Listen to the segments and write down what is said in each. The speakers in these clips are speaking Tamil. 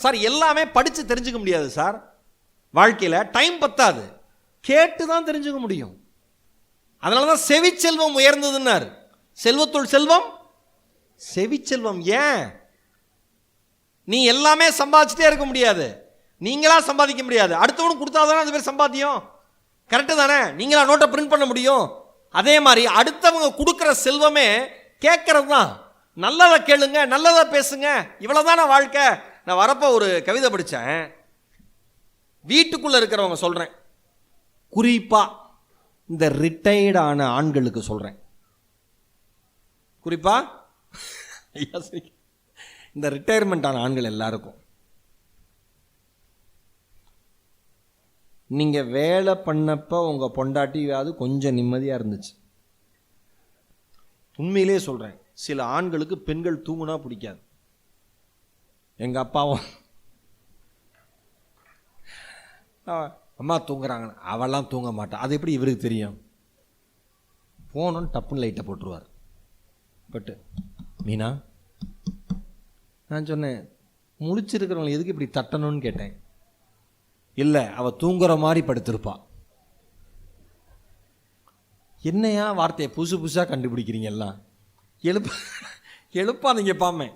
சார் எல்லாமே படித்து தெரிஞ்சுக்க முடியாது சார். வாழ்க்கையில் டைம் பத்தாது, கேட்டு தான் தெரிஞ்சுக்க முடியும். அதனால தான் செவிச்செல்வம் உயர்ந்ததுன்னார். செல்வத்துள் செல்வம் செவிச்செல்வம். ஏன் நீ எல்லாமே சம்பாதிச்சுட்டே இருக்க முடியாது, நீங்களா சம்பாதிக்க முடியாது, அடுத்தவனுக்கு கொடுத்தாதானே அது பேர் சம்பாத்தியம். கரெக்டு தானே? நீங்களா நோட்டை பிரிண்ட் பண்ண முடியும். அதே மாதிரி அடுத்தவங்க கொடுக்குற செல்வமே கேட்கறது தான். நல்லதை கேளுங்க, நல்லதை பேசுங்க, இவ்வளோதான வாழ்க்கை. நான் வரப்போ ஒரு கவிதை படித்தேன். வீட்டுக்குள்ளே இருக்கிறவங்க சொல்கிறேன், குறிப்பாக இந்த ரிட்டையர்டு ஆன ஆண்களுக்கு சொல்கிறேன். குறிப்பாக இந்த ரிட்டையர்மெண்ட் ஆன ஆண்கள் எல்லாருக்கும், நீங்கள் வேலை பண்ணப்போ உங்கள் பொண்டாட்டியாவது கொஞ்சம் நிம்மதியாக இருந்துச்சு. உண்மையிலே சொல்கிறேன், சில ஆண்களுக்கு பெண்கள் தூங்குனா பிடிக்காது. எங்கள் அப்பாவும் அம்மா தூங்குறாங்கன்னு, அவெல்லாம் தூங்க மாட்டான். அது எப்படி இவருக்கு தெரியும்? போனோன்னு டப்புன்னு லைட்டை போட்டுருவார். பட்டு மீனா, நான் சொன்னேன், முடிச்சிருக்கிறவங்களை எதுக்கு இப்படி தட்டணும்னு கேட்டேன். இல்லை, அவள் தூங்குற மாதிரி படுத்திருப்பா. என்னையா வார்த்தையை புதுசாக கண்டுபிடிக்கிறீங்க எல்லாம்? எழுப்பாதீங்க பாமே.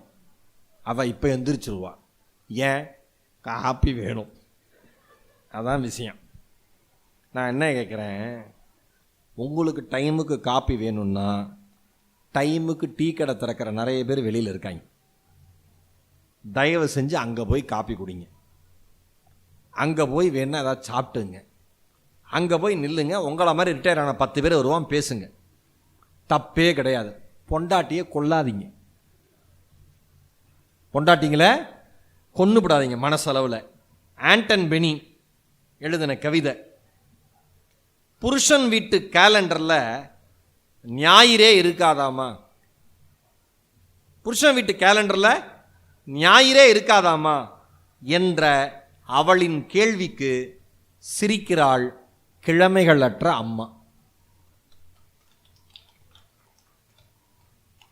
அவள் இப்போ எந்திரிச்சிருவா. ஏன்? காப்பி வேணும், அதான் விஷயம். நான் என்ன கேட்குறேன், உங்களுக்கு டைமுக்கு காப்பி வேணும்னா டைமுக்கு டீ கடை திறக்கிற நிறைய பேர் வெளியில் இருக்காங்க. தயவு செஞ்சு அங்கே போய் காப்பி குடிங்க, அங்கே போய் வேணா ஏதாவது சாப்பிட்டுங்க, அங்கே போய் நில்லுங்க. உங்களை மாதிரி ரிட்டையர் ஆன 10 பேர் வருவான், பேசுங்க, தப்பே கிடையாது. பொண்டாட்டியை கொல்லாதீங்க, பொண்டாட்டிங்களை கொன்னுபடாதீங்க மனசளவில். ஆண்டன் பெனி எழுதின கவிதை. புருஷன் வீட்டு கேலண்டரில் ஞாயிறே இருக்காதாமா, புருஷன் வீட்டு கேலண்டரில் ஞாயிறே இருக்காதாமா என்ற அவளின் கேள்விக்கு சிரிக்கிறாள் கிழமைகளற்ற அம்மா.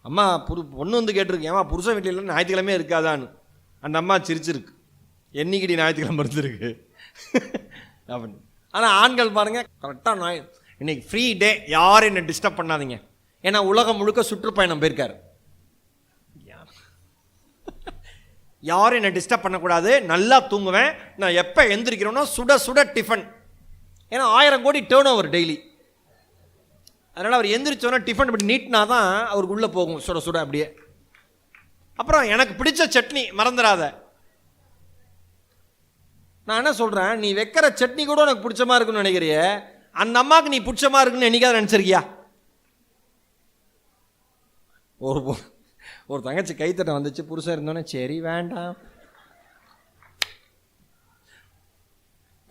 அம்மா பொண்ணு வந்து கேட்டிருக்கு, ஏமா புருஷன் வீட்டில் இல்லை ஞாயிற்றுக்கிழமை இருக்காதான்னு. அந்த அம்மா சிரிச்சிருக்கு, என்னைக்கிடி ஞாயிற்றுக்கிழமை இருந்திருக்கு அப்படின்னு. ஆனால் ஆண்கள் பாருங்க, கரெக்டாக இன்னைக்கு ஃப்ரீ டே, யாரும் என்னை டிஸ்டர்ப் பண்ணாதீங்க. ஏன்னா உலகம் முழுக்க சுற்றுப்பயணம் போயிருக்காரு. யாரும் என்னை டிஸ்டர்ப் பண்ணக்கூடாது, நல்லா தூங்குவேன். நான் எப்போ எந்திரிக்கிறேனோ சுட சுட டிஃபன். ஏன்னா 1000 கோடி டேர்ன் ஓவர் டெய்லி. அதனால் அவர் எந்திரிச்சோன்னா டிஃபன் இப்படி நீட்டினா தான் அவருக்கு உள்ளே போகும் சுட சுட அப்படியே. அப்புறம் எனக்கு பிடிச்ச சட்னி மறந்துடாத. நான் என்ன சொல்கிறேன், நீ வைக்கிற சட்னி கூட எனக்கு பிடிச்சமாக இருக்குன்னு நினைக்கிறிய, அந்த அம்மாவுக்கு நீ பிடிச்சமாக இருக்குன்னு என்னைக்காவது நினச்சிருக்கியா? ஒரு தங்கச்சி கைத்தட்ட வந்துச்சு, புருஷன் இருந்தோன்னே சரி வேண்டாம்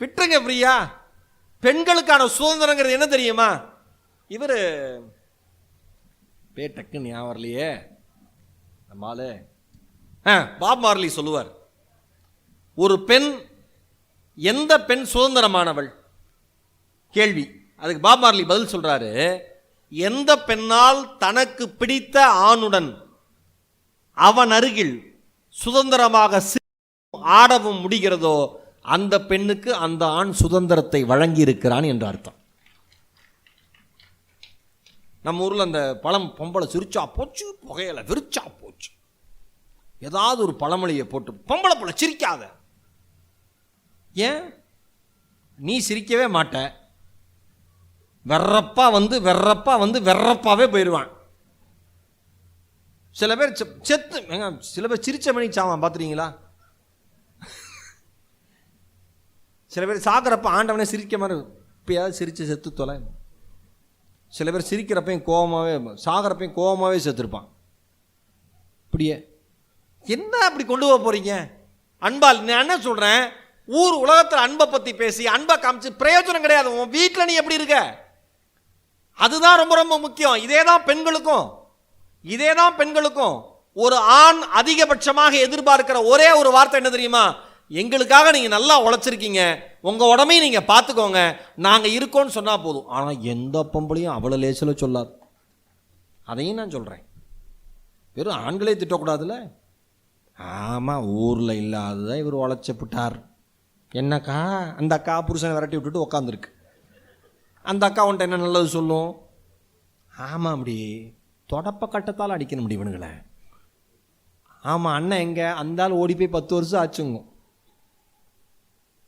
விட்டுருங்க பிரியா. பெண்களுக்கான சுதந்திரங்கிறது என்ன தெரியுமா? இவர் டக்குன்னு ஞாபகம் வரலையே, நம்மால் பாப் மார்லி சொல்லுவார், ஒரு பெண், எந்த பெண் சுதந்திரமானவள் கேள்வி. அதுக்கு பாப் மார்லி பதில் சொல்றாரு, எந்த பெண்ணால் தனக்கு பிடித்த ஆணுடன் அவன் அருகில் சுதந்திரமாக ஆடவும் முடிகிறதோ அந்த பெண்ணுக்கு அந்த ஆண் சுதந்திரத்தை வழங்கி இருக்கிறான் என்று அர்த்தம். நம்ம ஊரில் அந்த பழம், பொம்பளை சிரிச்சா போச்சு, புகையில விரிச்சா போச்சு, ஏதாவது ஒரு பழமொழியை போட்டு பொம்பளை போல சிரிக்காத. ஏன்? நீ சிரிக்கவே மாட்ட, வெறப்பா வந்து வெறப்பாவே போயிடுவான். சில பேர் செத்து, சில பேர் சிரிச்ச மணி சாவான் பார்த்துறீங்களா? சில பேர் சாகிறப்ப ஆண்டவனே சிரிக்க மாதிரி, இப்பயாவது சிரிச்சு செத்து தொலை. சில பேர் சிரிக்கிறப்பையும் கோபமாகவே, சாகிறப்பையும் கோபமாகவே செத்துருப்பான். இப்படியே என்ன அப்படி கொண்டு போக போறீங்க? அன்பால் நான் என்ன சொல்கிறேன், ஊர் உலகத்தில் அன்பை பற்றி பேசி அன்பை காமிச்சு பிரயோஜனம் கிடையாது. உன் வீட்டில் நீ எப்படி இருக்க, அதுதான் ரொம்ப ரொம்ப முக்கியம். இதே தான் பெண்களுக்கும் ஒரு ஆண் அதிகபட்சமாக எதிர்பார்க்கிற ஒரே ஒரு வார்த்தை என்ன தெரியுமா? எங்களுக்காக நீங்கள் நல்லா உழைச்சிருக்கீங்க, உங்கள் உடம்பையும் நீங்கள் பார்த்துக்கோங்க, நாங்கள் இருக்கோன்னு சொன்னால் போதும். ஆனால் எந்த பொம்பளையும் அவ்வளோ லேசில் சொல்லாது. அதையும் நான் சொல்கிறேன். வெறும் ஆண்களே திட்டக்கூடாதுல்ல. ஆமாம், ஊரில் இல்லாததான் இவர் உழைச்சப்பட்டார். என்னக்கா? அந்த அக்கா புருஷனை விரட்டி விட்டுட்டு உக்காந்துருக்கு. அந்த அக்கா உன்ட்ட என்ன நல்லது சொல்லும்? ஆமாம், அப்படி தொடப்ப கட்டத்தால் அடிக்கணும் முடியும் இவனுங்களை. ஆமாம், அண்ணன் எங்கே? அந்த ஆள் ஓடி போய் 10 வருஷம் ஆச்சுங்க.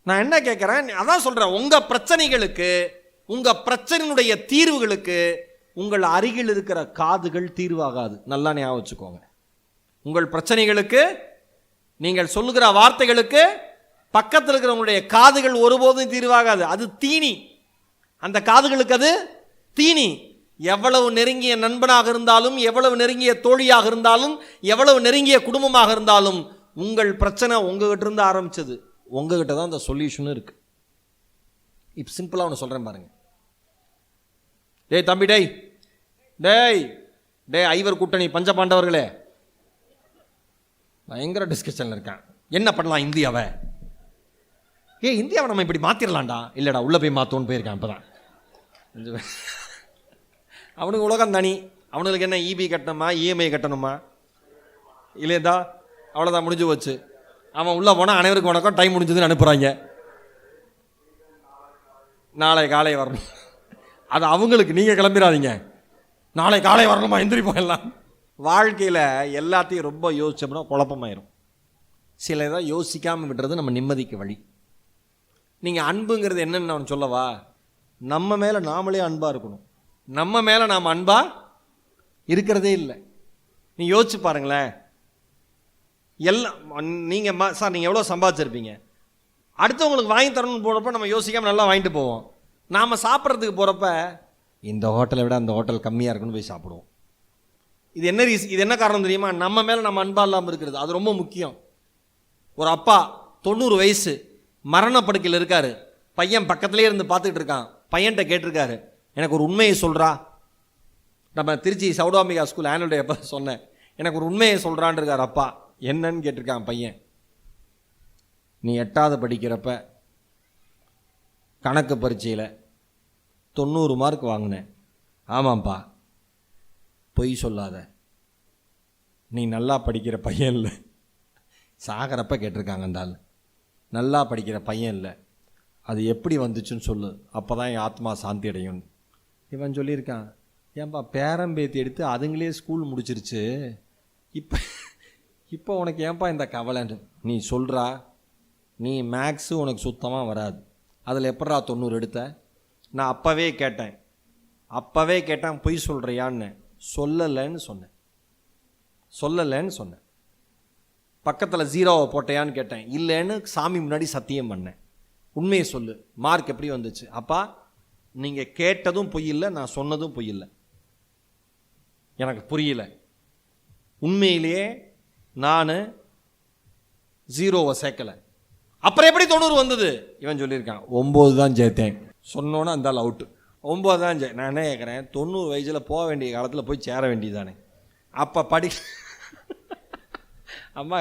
நான் என்ன கேட்குறேன், அதான் சொல்கிறேன், உங்கள் பிரச்சனைகளுக்கு, உங்கள் பிரச்சனையினுடைய தீர்வுகளுக்கு உங்கள் அருகில் இருக்கிற காதுகள் தீர்வாகாது. நல்லா ஞாபகம் வச்சுக்கோங்க. உங்கள் பிரச்சனைகளுக்கு, நீங்கள் சொல்லுகிற வார்த்தைகளுக்கு பக்கத்தில் இருக்கிறவங்களுடைய காதுகள் ஒருபோதும் தீர்வாகாது. அது தீனி. அந்த காதுகளுக்கு அது தீனி. எவ்வளவு நெருங்கிய நண்பனாக இருந்தாலும், எவ்வளவு நெருங்கிய தோழியாக இருந்தாலும், எவ்வளவு நெருங்கிய குடும்பமாக இருந்தாலும், உங்கள் பிரச்சனை உங்ககிட்ட இருந்து ஆரம்பிச்சது. உங்ககிட்ட தான் அந்த சொல்யூஷனும் இருக்கு. இப்போ சிம்பிளாக ஒன்று சொல்கிறேன் பாருங்க. டேய் தம்பி, டேய் டேய் டேய் ஐவர் கூட்டணி பஞ்சபாண்டவர்களே, பயங்கர டிஸ்கஷனில் இருக்கான். என்ன பண்ணலாம் இந்தியாவை? இந்தியாவை நம்ம இப்படி மாற்றிடலாம்டா. இல்லைடா, உள்ளே போய் மாற்றோன்னு போயிருக்கான். இப்போ தான் அவனுக்கு உலகம் தனி. அவனுக்கு என்ன இபி கட்டணுமா, இஎம்ஐ கட்டணுமா? இல்லையதா, அவ்வளோதான், முடிஞ்சு போச்சு. அவன் உள்ளே போனால் அனைவருக்கும் வணக்கம், டைம் முடிஞ்சதுன்னு அனுப்புகிறாங்க. நாளை காலை வரணும். அது அவங்களுக்கு. நீங்கள் கிளம்பிடாதீங்க, நாளை காலை வரணுமா, எந்திரி போயிடலாம். வாழ்க்கையில் எல்லாத்தையும் ரொம்ப யோசிச்சோம்னா குழப்பமாயிரும். சில இதை யோசிக்காமல் விடுறது நம்ம நிம்மதிக்கு வழி. நீங்கள் அன்புங்கிறது என்னன்னு நான் சொல்லவா? நம்ம மேலே நாமளே அன்பாக இருக்கணும். நம்ம மேலே நாம் அன்பாக இருக்கிறதே இல்லை. நீ யோசிச்சு பாருங்களேன். எல்லாம் நீங்கள் சார் நீங்கள் எவ்வளோ சம்பாதிச்சிருப்பீங்க, அடுத்தவங்களுக்கு வாங்கி தரணும்னு போகிறப்ப நம்ம யோசிக்காமல் நல்லா வாங்கிட்டு போவோம். நாம் சாப்பிட்றதுக்கு போகிறப்ப இந்த ஹோட்டலை விட அந்த ஹோட்டல் கம்மியாக இருக்குன்னு போய் சாப்பிடுவோம். இது என்ன காரணம் தெரியுமா? நம்ம மேலே நம்ம அன்பாக இல்லாமல் இருக்கிறது. அது ரொம்ப முக்கியம். ஒரு அப்பா 90 வயசு மரணப்படுக்கையில் இருக்காரு. பையன் பக்கத்துலேயே இருந்து பார்த்துக்கிட்டு இருக்கான். பையன்கிட்ட கேட்டிருக்காரு, எனக்கு ஒரு உண்மையை சொல்கிறா. நம்ம Trichy Chowdambika school annual day அப்போ சொன்னேன், எனக்கு ஒரு உண்மையை சொல்கிறான் இருக்கார் அப்பா. என்னன்னு கேட்டிருக்கான் பையன். நீ 8வது படிக்கிறப்ப கணக்கு பரீட்சையில் 90 மார்க் வாங்கினேன். ஆமாம்ப்பா, பொய் சொல்லாத, நீ நல்லா படிக்கிற பையன் இல்லை. சாகரப்ப கேட்டிருக்காங்க அந்த ஆள். நல்லா படிக்கிற பையன் இல்லை, அது எப்படி வந்துச்சுன்னு சொல்லு, அப்போ தான் என் ஆத்மா சாந்தி அடையும். இவன் சொல்லியிருக்கான், ஏன்பா பேரம்பேத்தி எடுத்து அதுங்களே ஸ்கூல் முடிச்சிருச்சு, இப்போ உனக்கு ஏன்பா இந்த கவலைன்னு நீ சொல்கிறா? நீ மேக்ஸு உனக்கு சுத்தமாக வராது, அதில் எப்படா 90 எடுத்த? நான் அப்போவே கேட்டேன் பொய் சொல்கிறியான்னு. சொல்லலைன்னு சொன்னேன். பக்கத்தில் 0 போட்டையான்னு கேட்டேன். இல்லைன்னு சாமி முன்னாடி சத்தியம் பண்ணேன். உண்மையை சொல்லு, மார்க் எப்படி வந்துச்சு? அப்பா, நீங்கள் கேட்டதும் பொய் இல்லை, நான் சொன்னதும் பொய் இல்லை. எனக்கு புரியல. உண்மையிலேயே நான் 0 சேர்க்கலை. அப்புறம் எப்படி 90 வந்தது? இவன் சொல்லியிருக்கான் 9 தான் சேர்த்தேன். சொன்னோன்னே அந்த ஆள் அவுட்டு. 9 தான் நான் என்ன கேட்குறேன், 90 வயசில் போக வேண்டிய காலத்தில் போய் சேர வேண்டியதானே. அப்போ அம்மா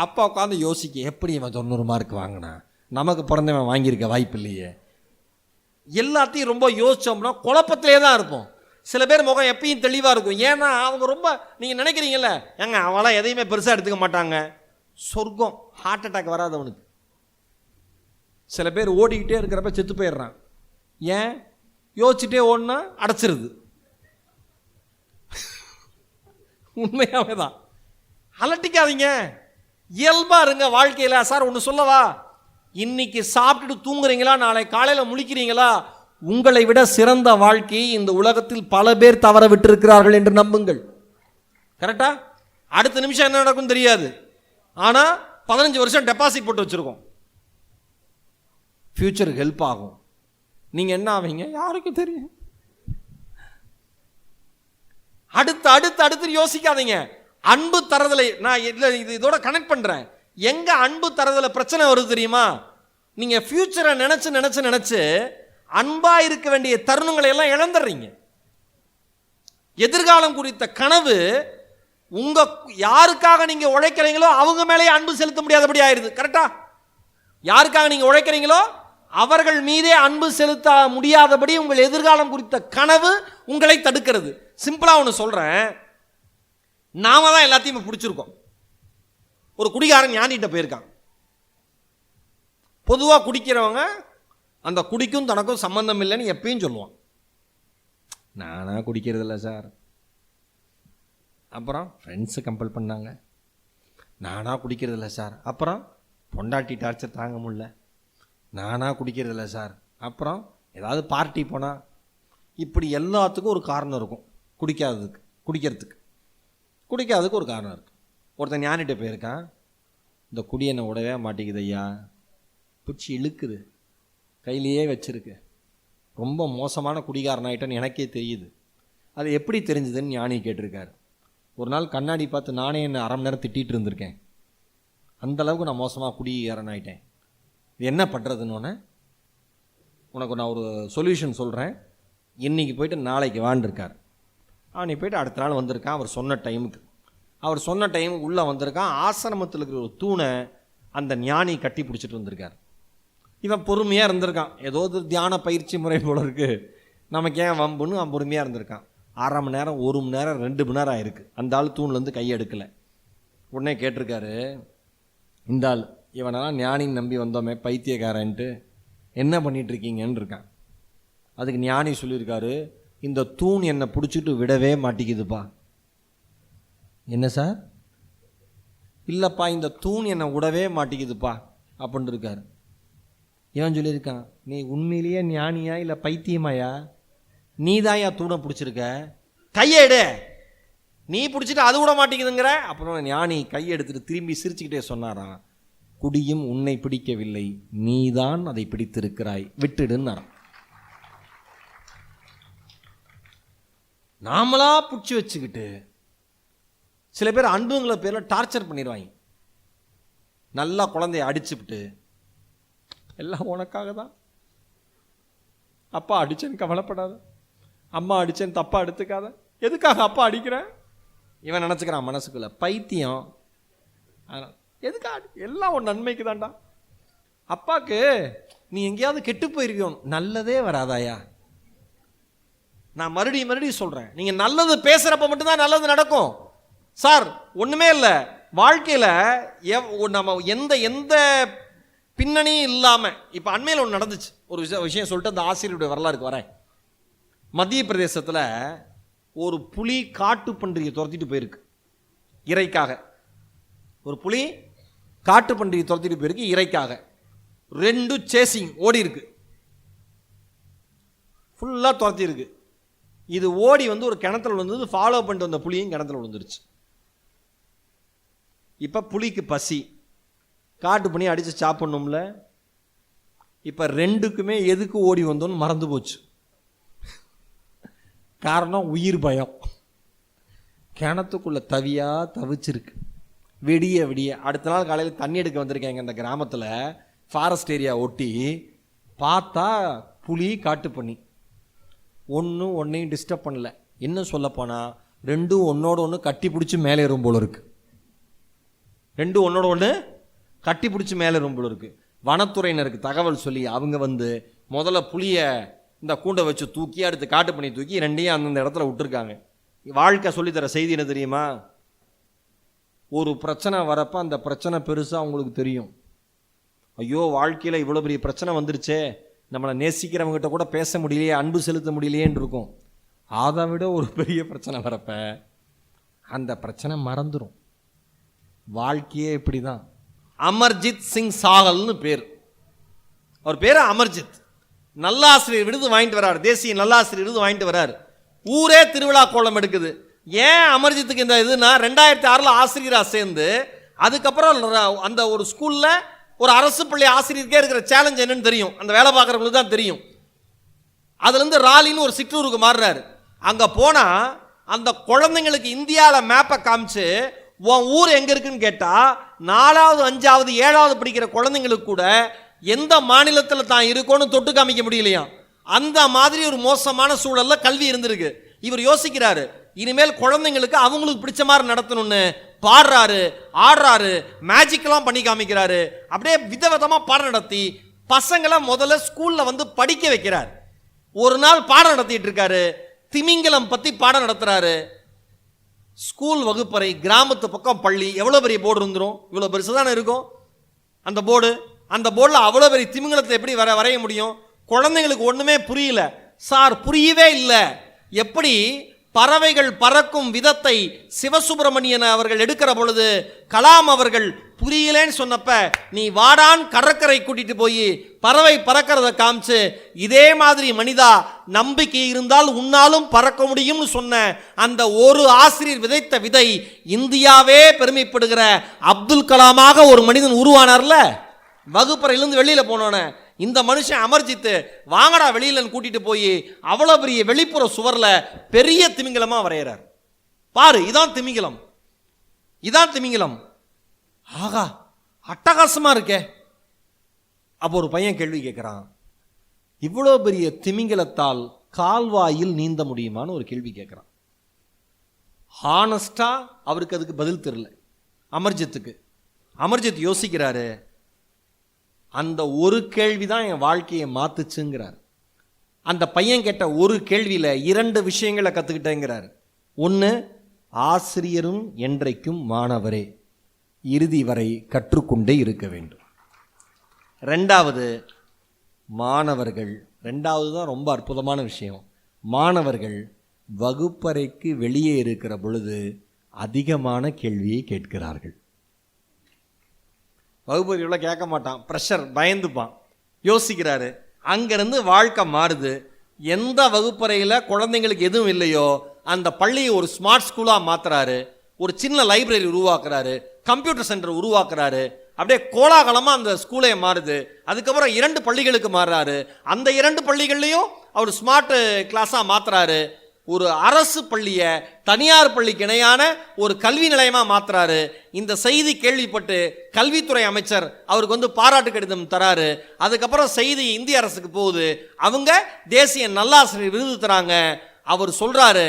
அப்பா உட்காந்து யோசிக்க, எப்படி இவன் 90 மார்க் வாங்கினா, நமக்கு பிறந்தவன் வாங்கியிருக்க வாய்ப்பு இல்லையே. எல்லாத்தையும் ரொம்ப யோசித்தோம்னா குழப்பத்திலே தான் இருப்போம். சில பேர் முகம் எப்பயும் தெளிவாக இருக்கும். ஏன்னா அவங்க ரொம்ப, நீங்கள் நினைக்கிறீங்கல்ல, ஏங்க அவங்களாம் எதையுமே பெருசாக எடுத்துக்க மாட்டாங்க, சொர்க்கம், ஹார்ட் அட்டாக் வராது அவனுக்கு. சில பேர் ஓடிக்கிட்டே இருக்கிறப்ப செத்து போயிடுறான். ஏன்? யோசிச்சுட்டே ஓடினா அடைச்சிருது. உண்மையாகவே தான். அலட்டிக்காதீங்க, இயல்பாக இருங்க வாழ்க்கையில். சார் ஒன்று சொல்லவா? இன்னைக்கு சாப்பிட்டுட்டு தூங்குறீங்களா, நாளை காலையில் முழிக்கிறீங்களா, உங்களை விட சிறந்த வாழ்க்கையை இந்த உலகத்தில் பல பேர் தவற விட்டிருக்கிறார்கள் என்று நம்புங்கள். கரெக்டா? அடுத்த நிமிஷம் என்ன நடக்கும் தெரியாது. ஆனால் 15 வருஷம் டெபாசிட் போட்டு வச்சுருக்கோம். ஃபியூச்சருக்கு ஹெல்ப் ஆகும். நீங்கள் என்ன ஆவீங்க யாருக்கும் தெரியும். அடுத்து யோசிக்காதீங்க. அன்பு தரதலை நான் இதோட கனெக்ட் பண்ணுறேன். எங்கே அன்பு தரதில் பிரச்சனை வருது தெரியுமா? நீங்கள் ஃபியூச்சரை நினச்சி அன்பாக இருக்க வேண்டிய தருணங்களை எல்லாம் இழந்துடுறீங்க. எதிர்காலம் குறித்த கனவு யாருக்காக நீங்கள் உழைக்கிறீங்களோ அவங்க மேலேயே அன்பு செலுத்த முடியாதபடி ஆயிடுது. கரெக்டா? யாருக்காக நீங்கள் உழைக்கிறீங்களோ அவர்கள் மீதே அன்பு செலுத்த முடியாதபடி உங்கள் எதிர்காலம் குறித்த கனவு உங்களை தடுக்கிறது. சிம்பிளாக ஒன்று சொல்கிறேன், நாம தான் எல்லாத்தையும் பிடிச்சிருக்கோம். ஒரு குடிகாரன் ஞானிகிட்ட போயிருக்கான். பொதுவாக குடிக்கிறவங்க அந்த குடிக்கும் தனக்கும் சம்பந்தம் இல்லைன்னு எப்பயும் சொல்லுவான். நானா குடிக்கிறது இல்லை சார். அப்புறம் ஃப்ரெண்ட்ஸு கம்பல் பண்ணாங்க. நானா குடிக்கிறது இல்லை சார். அப்புறம் பொண்டாட்டி டார்ச்சர் தாங்க முடியல. நானா குடிக்கிறது இல்லை சார். அப்புறம் ஏதாவது பார்ட்டி போனால், இப்படி எல்லாத்துக்கும் ஒரு காரணம் இருக்கும். குடிக்காததுக்கு ஒரு காரணம் இருக்குது. ஒருத்தன் ஞானிகிட்ட போயிருக்கான். இந்த குடி என்னை விடவே மாட்டேங்குது ஐயா, பிடிச்சி இழுக்குது, கையிலேயே வச்சுருக்கு, ரொம்ப மோசமான குடிகாரனாயிட்டேன்னு எனக்கே தெரியுது, அது எப்படி தெரிஞ்சுதுன்னு ஞானி கேட்டிருக்காரு. ஒரு நாள் கண்ணாடி பார்த்து நானே என்னை அரை மணி நேரம் திட்டிகிட்டு இருந்திருக்கேன். அந்தளவுக்கு நான் மோசமாக குடிகாரனாயிட்டேன். இது என்ன பண்ணுறதுன்னு உனக்கு நான் ஒரு சொல்யூஷன் சொல்கிறேன், இன்றைக்கி போய்ட்டு நாளைக்கு வாண்டிருக்கார். அன்றைக்கி போய்ட்டு அடுத்த நாள் வந்திருக்கான். அவர் சொன்ன டைமுக்கு உள்ளே வந்திருக்கான். ஆசிரமத்தில் இருக்கிற ஒரு தூணை அந்த ஞானி கட்டி பிடிச்சிட்டு வந்திருக்கார். இவன் பொறுமையாக இருந்திருக்கான். ஏதோ ஒரு தியான பயிற்சி முறை போல இருக்குது, நமக்கு ஏன் வம்புன்னு அவன் பொறுமையாக இருந்திருக்கான். அரை மணி நேரம், 1 மணி நேரம், 2 மணி நேரம் ஆயிருக்கு. அந்த ஆள் தூண்லேருந்து கையை எடுக்கலை. உடனே கேட்டிருக்காரு இந்த ஆள், இவனெல்லாம் ஞானின்னு நம்பி வந்தோமே பைத்தியக்காரன்ட்டு என்ன பண்ணிகிட்ருக்கீங்கன்னு இருக்கான். அதுக்கு ஞானி சொல்லியிருக்காரு, இந்த தூண் என்னை பிடிச்சிட்டு விடவே மாட்டேங்குதுப்பா. என்ன சார்? இல்லைப்பா, இந்த தூண் என்னை விடவே மாட்டேங்குதுப்பா அப்படின்னு இருக்கார். இவன் சொல்லியிருக்கான், நீ உண்மையிலேயே ஞானியா இல்லை பைத்தியமாயா? நீ தான் என் தூணை பிடிச்சிருக்க, கையெடு, நீ பிடிச்சிட்டு அது விட மாட்டேங்குதுங்கிற. அப்புறம் ஞானி கையை எடுத்துட்டு திரும்பி சிரிச்சுக்கிட்டே சொன்னாராம், குடியும் உன்னை பிடிக்கவில்லை, நீதான் அதை பிடித்திருக்கிறாய், விட்டுடுன்னு. நாமளா பிடிச்சி வச்சுக்கிட்டு சில பேர் அன்புங்கிற பேரில் டார்ச்சர் பண்ணிடுவாங்க. நல்லா குழந்தைய அடிச்சுவிட்டு, எல்லாம் உனக்காக தான், அப்பா அடிச்சேன்னு கவலைப்படாத, அம்மா அடிச்சேன்னு தப்பா எடுத்துக்காத, எதுக்காக அப்பா அடிக்கிறேன்? இவன் நினச்சிக்கிறான் மனசுக்குள்ள, பைத்தியம், எதுக்காக? எல்லாம் உன் நன்மைக்கு தான்டா. அப்பாவுக்கு நீ எங்கேயாவது கெட்டு போயிருக்கோம், நல்லதே வராதாயா? நான் மறுபடியும் சொல்கிறேன், நீங்கள் நல்லது பேசுகிறப்ப மட்டும்தான் நல்லது நடக்கும் சார். ஒன்றுமே இல்லை வாழ்க்கையில், நம்ம எந்த பின்னணியும் இல்லாமல். இப்போ அண்மையில் ஒன்று நடந்துச்சு, ஒரு விஷயம் சொல்லிட்டு அந்த ஆசிரியருடைய வரலாறுக்கு வரேன். மத்திய பிரதேசத்தில் ஒரு புலி காட்டு பன்றியை துரத்திட்டு போயிருக்கு இறைக்காக. ஒரு புலி காட்டு பன்றியை துரத்திட்டு போயிருக்கு இறைக்காக. 2 சேசிங் ஓடி இருக்கு, ஃபுல்லாக துரத்தி இருக்கு. இது ஓடி ஒரு கிணத்துல விழுந்தது, ஃபாலோ பண்ணிட்டு வந்த புலியும் கிணத்துல விழுந்துருச்சு. இப்போ புலிக்கு பசி, காட்டு பண்ணி அடித்து சாப்பிடணும்ல. இப்போ 2க்குமே எதுக்கு ஓடி வந்தோன்னு மறந்து போச்சு. காரணம் உயிர் பயம். கிணத்துக்குள்ள தவிச்சிருக்கு. விடிய அடுத்த நாள் காலையில் தண்ணி எடுக்க வந்திருக்கேங்க இந்த கிராமத்தில், ஃபாரஸ்ட் ஏரியா ஒட்டி. பார்த்தா புலி காட்டு பண்ணி ஒன்றையும் டிஸ்டர்ப் பண்ணல. இன்னும் சொல்ல போனால் 2 ஒன்னோட ஒன்று கட்டி பிடிச்சி மேலே ஏறும் போல இருக்கு. 2 ஒன்னோட ஒன்று கட்டி பிடிச்சி மேலே ஏறும் போல இருக்கு. வனத்துறையினருக்கு தகவல் சொல்லி அவங்க முதல்ல புளியை இந்த கூண்டை வச்சு தூக்கி, அடுத்து காட்டு பண்ணி தூக்கி 2ஐயும் அந்தந்த இடத்துல விட்டுருக்காங்க. வாழ்க்கை சொல்லித்தர செய்தி என்ன தெரியுமா? ஒரு பிரச்சனை வரப்போ அந்த பிரச்சனை பெருசாக அவங்களுக்கு தெரியும். ஐயோ, வாழ்க்கையில் இவ்வளோ பெரிய பிரச்சனை வந்துருச்சே, நம்மளை நேசிக்கிறவங்ககிட்ட கூட பேச முடியலையே, அன்பு செலுத்த முடியலையேன்னு இருக்கும். அதை விட ஒரு பெரிய பிரச்சனை வரப்ப அந்த பிரச்சனை மறந்துடும். வாழ்க்கையே இப்படி தான். அமர்ஜித் சிங் சாகல்னு பேர். அவர் பேர் அமர்ஜித். நல்லாசிரியர் விருது வாங்கிட்டு வர்றார், தேசிய நல்லாசிரியர் விருது வாங்கிட்டு வர்றார். ஊரே திருவிழா கோலம் எடுக்குது. ஏன் அமர்ஜித்துக்கு இந்த இதுனா, 2006 ஆசிரியராக சேர்ந்து அதுக்கப்புறம் அந்த ஒரு ஸ்கூலில் ஒரு அரசு பள்ளி ஆசிரியருக்கே இருக்கிற சேலஞ்ச் என்னன்னு தெரியும், அந்த வேலை பார்க்குறவங்களுக்கு தான் தெரியும். அதுலேருந்து ராலின்னு ஒரு சிற்றூருக்கு மாறுறாரு. அங்கே போனால் அந்த குழந்தைங்களுக்கு இந்தியாவில் மேப்பை காமிச்சு, உன் ஊர் எங்கே இருக்குன்னு கேட்டால் 4வது 5வது 7வது படிக்கிற குழந்தைங்களுக்கு கூட எந்த மாநிலத்தில் தான் இருக்கோன்னு தொட்டு காமிக்க முடியலையா. அந்த மாதிரி ஒரு மோசமான சூழலில் கல்வி இருந்திருக்கு. இவர் யோசிக்கிறாரு, இனிமேல் குழந்தைங்களுக்கு அவங்களுக்கு பிடிச்ச மாதிரி நடத்தணும்னு பாடுறாரு, ஆடுறாரு, மேஜிக்லாம் பண்ணி காமிக்கிறாரு. அப்படியே விதவிதமாக பாடம் நடத்தி பசங்களை முதல்ல ஸ்கூலில் படிக்க வைக்கிறார். ஒரு நாள் பாடம் நடத்திட்டு இருக்காரு, திமிங்கலம் பற்றி பாடம் நடத்துறாரு. ஸ்கூல் வகுப்பறை, கிராமத்து பக்கம் பள்ளி, எவ்வளோ பெரிய போர்டு இருந்துரும்? இவ்வளோ பெருசு தானே இருக்கும் அந்த போர்டு. அந்த போர்டில் அவ்வளோ பெரிய திமிங்கலத்தை எப்படி வரைய முடியும்? குழந்தைங்களுக்கு ஒன்றுமே புரியல சார், புரியவே இல்லை. எப்படி பறவைகள் பறக்கும் விதத்தை சிவசுப்பிரமணியன் அவர்கள் எடுக்கிற பொழுது கலாம் அவர்கள் புரியலேன்னு சொன்னப்ப, நீ வாடான் கடற்கரை கூட்டிட்டு போய் பறவை பறக்கிறத காமிச்சு, இதே மாதிரி மனிதா நம்பிக்கை இருந்தால் உன்னாலும் பறக்க முடியும்னு சொன்ன அந்த ஒரு ஆசிரியர் விதைத்த விதை இந்தியாவே பெருமைப்படுகிற அப்துல் கலாமாக ஒரு மனிதன் உருவானார்ல. வகுப்பறையிலிருந்து வெளியில போனோன இந்த மனுஷன் அமர்ஜித்து வாங்கடா வெளியிலன்னு கூட்டிட்டு போய் அவ்வளோ பெரிய வெளிப்புற சுவர்ல பெரிய திமிங்கலமா வரைகிறார். பாரு, இதான் திமிங்கலம், இதான் திமிங்கலம். ஆகா, அட்டகாசமா இருக்கே. அப்போ ஒரு பையன் கேள்வி கேட்கிறான், இவ்வளோ பெரிய திமிங்கலத்தால் கால்வாயில் நீந்த முடியுமான்னு ஒரு கேள்வி கேட்கிறான். ஹானஸ்டா அவருக்கு அதுக்கு பதில் தெரியல அமர்ஜித்துக்கு. அமர்ஜித் யோசிக்கிறாரு, அந்த ஒரு கேள்விதான் என் வாழ்க்கையை மாத்துச்சுங்கிறார். அந்த பையன் கேட்ட ஒரு கேள்வியில் 2 விஷயங்களை கற்றுக்கிட்டேங்கிறார். ஒன்று, ஆசிரியரும் என்றைக்கும் மாணவரே இறுதி வரை கற்றுக்கொண்டே இருக்க வேண்டும். 2வது, மாணவர்கள், 2வது தான் ரொம்ப அற்புதமான விஷயம், மாணவர்கள் வகுப்பறைக்கு வெளியே இருக்கிற பொழுது அதிகமான கேள்வியை கேட்கிறார்கள். வகுப்பறைக்குள்ள கேட்க மாட்டான், ப்ரெஷர், பயந்துப்பான், யோசிக்கிறாரு. அங்கேருந்து வாழ்க்கை மாறுது. எந்த வகுப்பறையில் குழந்தைங்களுக்கு எதுவும் இல்லையோ அந்த பள்ளியை ஒரு ஸ்மார்ட் ஸ்கூலாக மாற்றுறாரு, ஒரு சின்ன லைப்ரரி உருவாக்குறாரு, கம்ப்யூட்டர் சென்டர் உருவாக்குறாரு. அப்படியே கோலாகலமாக அந்த ஸ்கூலே மாறுது. அதுக்கப்புறம் 2 பள்ளிகளுக்கு மாறுறாரு. அந்த 2 பள்ளிகள்லையும் அவர் ஸ்மார்ட் கிளாஸாக மாற்றுறாரு. ஒரு அரசு பள்ளியை தனியார் பள்ளிக்கு இணையான ஒரு கல்வி நிலையமாக மாற்றுறாரு. இந்த செய்தி கேள்விப்பட்டு கல்வித்துறை அமைச்சர் அவருக்கு பாராட்டு கடிதம் தராரு. அதுக்கப்புறம் செய்தி இந்திய அரசுக்கு போகுது, அவங்க தேசிய நல்லாசிரியர் விருது தராங்க. அவர் சொல்றாரு,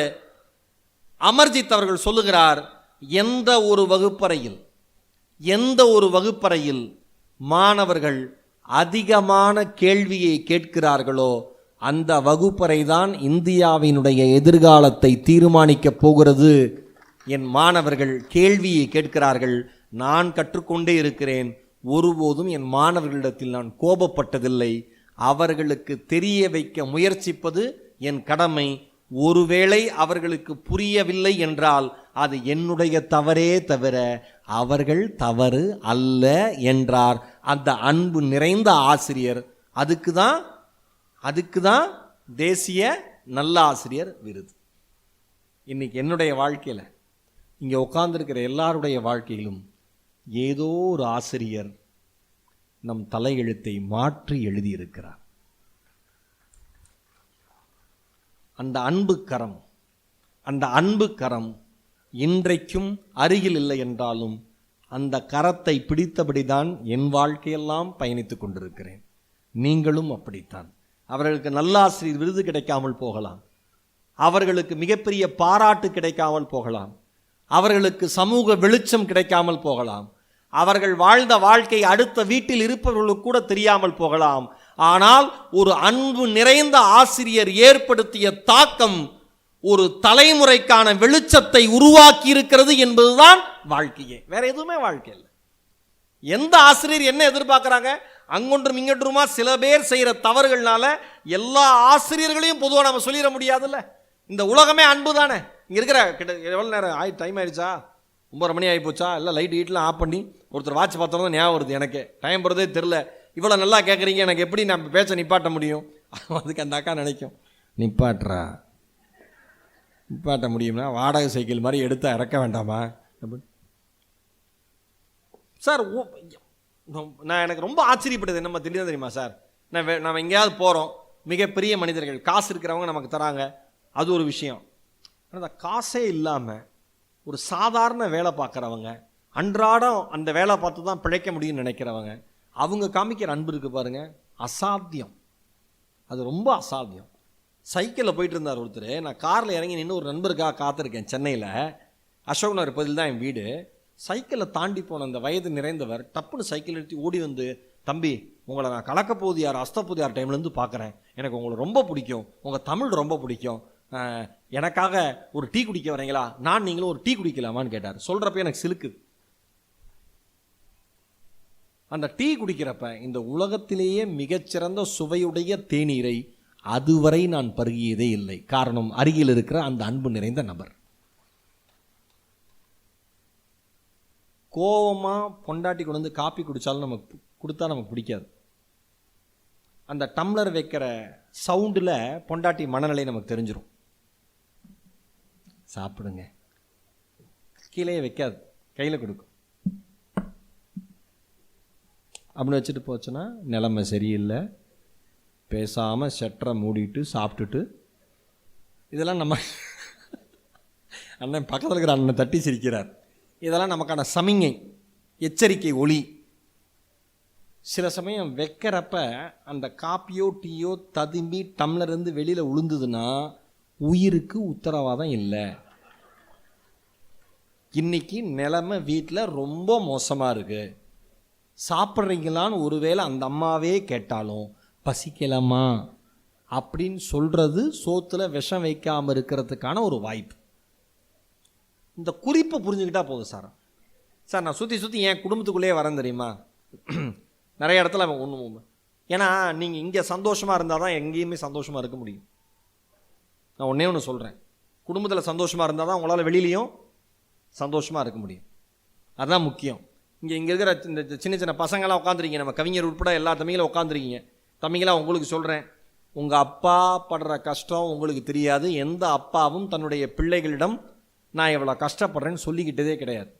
அமர்ஜித் அவர்கள் சொல்லுகிறார், எந்த ஒரு வகுப்பறையில் மாணவர்கள் அதிகமான கேள்வியை கேட்கிறார்களோ அந்த வகுப்பறை தான் இந்தியாவினுடைய எதிர்காலத்தை தீர்மானிக்கப் போகிறது. என் மாணவர்கள் கேள்வியை கேட்கிறார்கள், நான் கற்றுக்கொண்டே இருக்கிறேன். ஒருபோதும் என் மாணவர்களிடத்தில் நான் கோபப்பட்டதில்லை. அவர்களுக்கு தெரிய வைக்க முயற்சிப்பது என் கடமை. ஒருவேளை அவர்களுக்கு புரியவில்லை என்றால் அது என்னுடைய தவறே தவிர அவர்கள் தவறு அல்ல என்றார் அந்த அன்பு நிறைந்த ஆசிரியர். அதுக்கு தான் தேசிய நல்ல ஆசிரியர் விருது. இன்னைக்கு என்னுடைய வாழ்க்கையில், இங்கே உட்கார்ந்துருக்கிற எல்லாருடைய வாழ்க்கையிலும் ஏதோ ஒரு ஆசிரியர் நம் தலையெழுத்தை மாற்றி எழுதியிருக்கிறார். அந்த அன்பு கரம் இன்றைக்கும் அருகில் இல்லை என்றாலும் அந்த கரத்தை பிடித்தபடிதான் என் வாழ்க்கையெல்லாம் பயணித்துக் கொண்டிருக்கிறேன். நீங்களும் அப்படித்தான். அவர்களுக்கு நல்லாசிரியர் விருது கிடைக்காமல் போகலாம், அவர்களுக்கு மிகப்பெரிய பாராட்டு கிடைக்காமல் போகலாம், அவர்களுக்கு சமூக வெளிச்சம் கிடைக்காமல் போகலாம், அவர்கள் வாழ்ந்த வாழ்க்கை அடுத்த வீட்டில் இருப்பவர்களுக்கு கூட தெரியாமல் போகலாம். ஆனால் ஒரு அன்பு நிறைந்த ஆசிரியர் ஏற்படுத்திய தாக்கம் ஒரு தலைமுறைக்கான வெளிச்சத்தை உருவாக்கி இருக்கிறது என்பதுதான் வாழ்க்கையே. வேற எதுவுமே வாழ்க்கை இல்லை. எந்த ஆசிரியர் என்ன எதிர்பார்க்கிறாங்க? அங்கொன்றும் இங்கொன்றுமா சில பேர் செய்கிற தவறுகள்னால எல்லா ஆசிரியர்களையும் பொதுவாக நம்ம சொல்லிட முடியாதுல்ல. இந்த உலகமே அன்பு தானே. இங்கே இருக்கிற எவ்வளோ நேரம் டைம் ஆயிடுச்சா, 9:30 மணி ஆகி போச்சா, எல்லாம் லைட் ஹீட்லாம் ஆஃப் பண்ணி ஒருத்தர் வாட்ச் பார்த்தோம் தான் ஞாபகம் வருது. எனக்கு டைம் போகிறதே தெரில. இவ்வளோ நல்லா கேட்குறீங்க, எனக்கு எப்படி நான் பேச்ச நிப்பாட்ட முடியும்? அதுக்கு அந்த அக்கா நினைக்கும், நிப்பாட்ட முடியும்னா வாடகை சைக்கிள் மாதிரி எடுத்து இறக்க வேண்டாமா சார்? நான் எனக்கு ரொம்ப ஆச்சரியப்பட்டது என்ன தெரியுமா சார், நம்ம எங்கேயாவது போகிறோம், மிகப்பெரிய மனிதர்கள், காசு இருக்கிறவங்க நமக்கு தராங்க, அது ஒரு விஷயம். ஆனால் அந்த காசே இல்லாமல் ஒரு சாதாரண வேலை பார்க்குறவங்க, அன்றாடம் அந்த வேலை பார்த்து தான் பிழைக்க முடியும்னு நினைக்கிறவங்க, அவங்க காமிக்கிற அன்பு இருக்குது பாருங்கள், அசாத்தியம். அது ரொம்ப அசாத்தியம். சைக்கிளில் போயிட்டு இருந்தார் ஒருத்தர், நான் காரில் இறங்கி நின்று ஒரு நண்பருக்காக காத்திருக்கேன் சென்னையில், அசோக் நகர் பதில் தான் என் வீடு. சைக்கிளில் தாண்டி போன அந்த வயது நிறைந்தவர் டப்புன்னு சைக்கிள் எடுத்து ஓடி வந்து, தம்பி உங்களை நான் கலக்கப்போதியார் அஸ்தபோதியார் டைம்லேருந்து பார்க்குறேன், எனக்கு உங்களை ரொம்ப பிடிக்கும், உங்கள் தமிழ் ரொம்ப பிடிக்கும், எனக்காக ஒரு டீ குடிக்க வரீங்களா, நான் நீங்களும் ஒரு டீ குடிக்கலாமான்னு கேட்டார். சொல்கிறப்ப எனக்கு சிலுக்குது. அந்த டீ குடிக்கிறப்ப இந்த உலகத்திலேயே மிகச்சிறந்த சுவையுடைய தேநீரை அதுவரை நான் பருகியதே இல்லை. காரணம், அருகில் இருக்கிற அந்த அன்பு நிறைந்த நபர். கோவமாக பொண்டாட்டி கொண்டு வந்து காப்பி குடித்தாலும் நமக்கு கொடுத்தா நமக்கு பிடிக்காது. அந்த டம்ளர் வைக்கிற சவுண்டில் பொண்டாட்டி மனநிலை நமக்கு தெரிஞ்சிடும். சாப்பிடுங்க, கீழே வைக்காது, கையில் கொடுக்கும். அப்படின்னு வச்சுட்டு போச்சுன்னா நிலைமை சரியில்லை, பேசாமல் ஷட்டரை மூடிட்டு சாப்பிட்டுட்டு. இதெல்லாம் நம்ம அண்ணன் பக்கத்தில் இருக்கிற அண்ணன் தட்டி சிரிக்கிறார். இதெல்லாம் நமக்கான சமிங்கை, எச்சரிக்கை ஒலி. சில சமயம் வைக்கிறப்ப அந்த காப்பியோ டீயோ ததும்பி டம்ளர்லேருந்து வெளியில் உளுந்துதுன்னா உயிருக்கு உத்தரவாதம் இல்லை. இன்னைக்கு நிலைமை வீட்டில் ரொம்ப மோசமாக இருக்குது. சாப்பிட்றீங்களான்னு ஒருவேளை அந்த அம்மாவே கேட்டாலும் பசிக்கலாமா அப்படின்னு சொல்கிறது சோத்தில் விஷம் வைக்காமல் இருக்கிறதுக்கான ஒரு வாய்ப்பு. இந்த குறிப்பை புரிஞ்சுக்கிட்டா போதும் சார். சார் நான் சுற்றி என் குடும்பத்துக்குள்ளேயே வரேன் தெரியுமா, நிறைய இடத்துல ஒன்று. ஏன்னா நீங்கள் இங்கே சந்தோஷமாக இருந்தால் தான் எங்கேயுமே சந்தோஷமாக இருக்க முடியும். நான் ஒன்றே ஒன்று சொல்கிறேன், குடும்பத்தில் சந்தோஷமாக இருந்தால் தான் உங்களால் வெளியிலையும் சந்தோஷமாக இருக்க முடியும். அதுதான் முக்கியம். இங்கே இருக்கிற இந்த சின்ன சின்ன பசங்களாம் உட்காந்துருக்கீங்க, நம்ம கவிஞர் உட்பட எல்லா தம்பிகளும் உட்காந்துருக்கீங்க. தம்பிங்களா உங்களுக்கு சொல்கிறேன், உங்கள் அப்பா படுற கஷ்டம் உங்களுக்கு தெரியாது. எந்த அப்பாவும் தன்னுடைய பிள்ளைகளிடம் நான் எவ்வளோ கஷ்டப்படுறேன்னு சொல்லிக்கிட்டதே கிடையாது.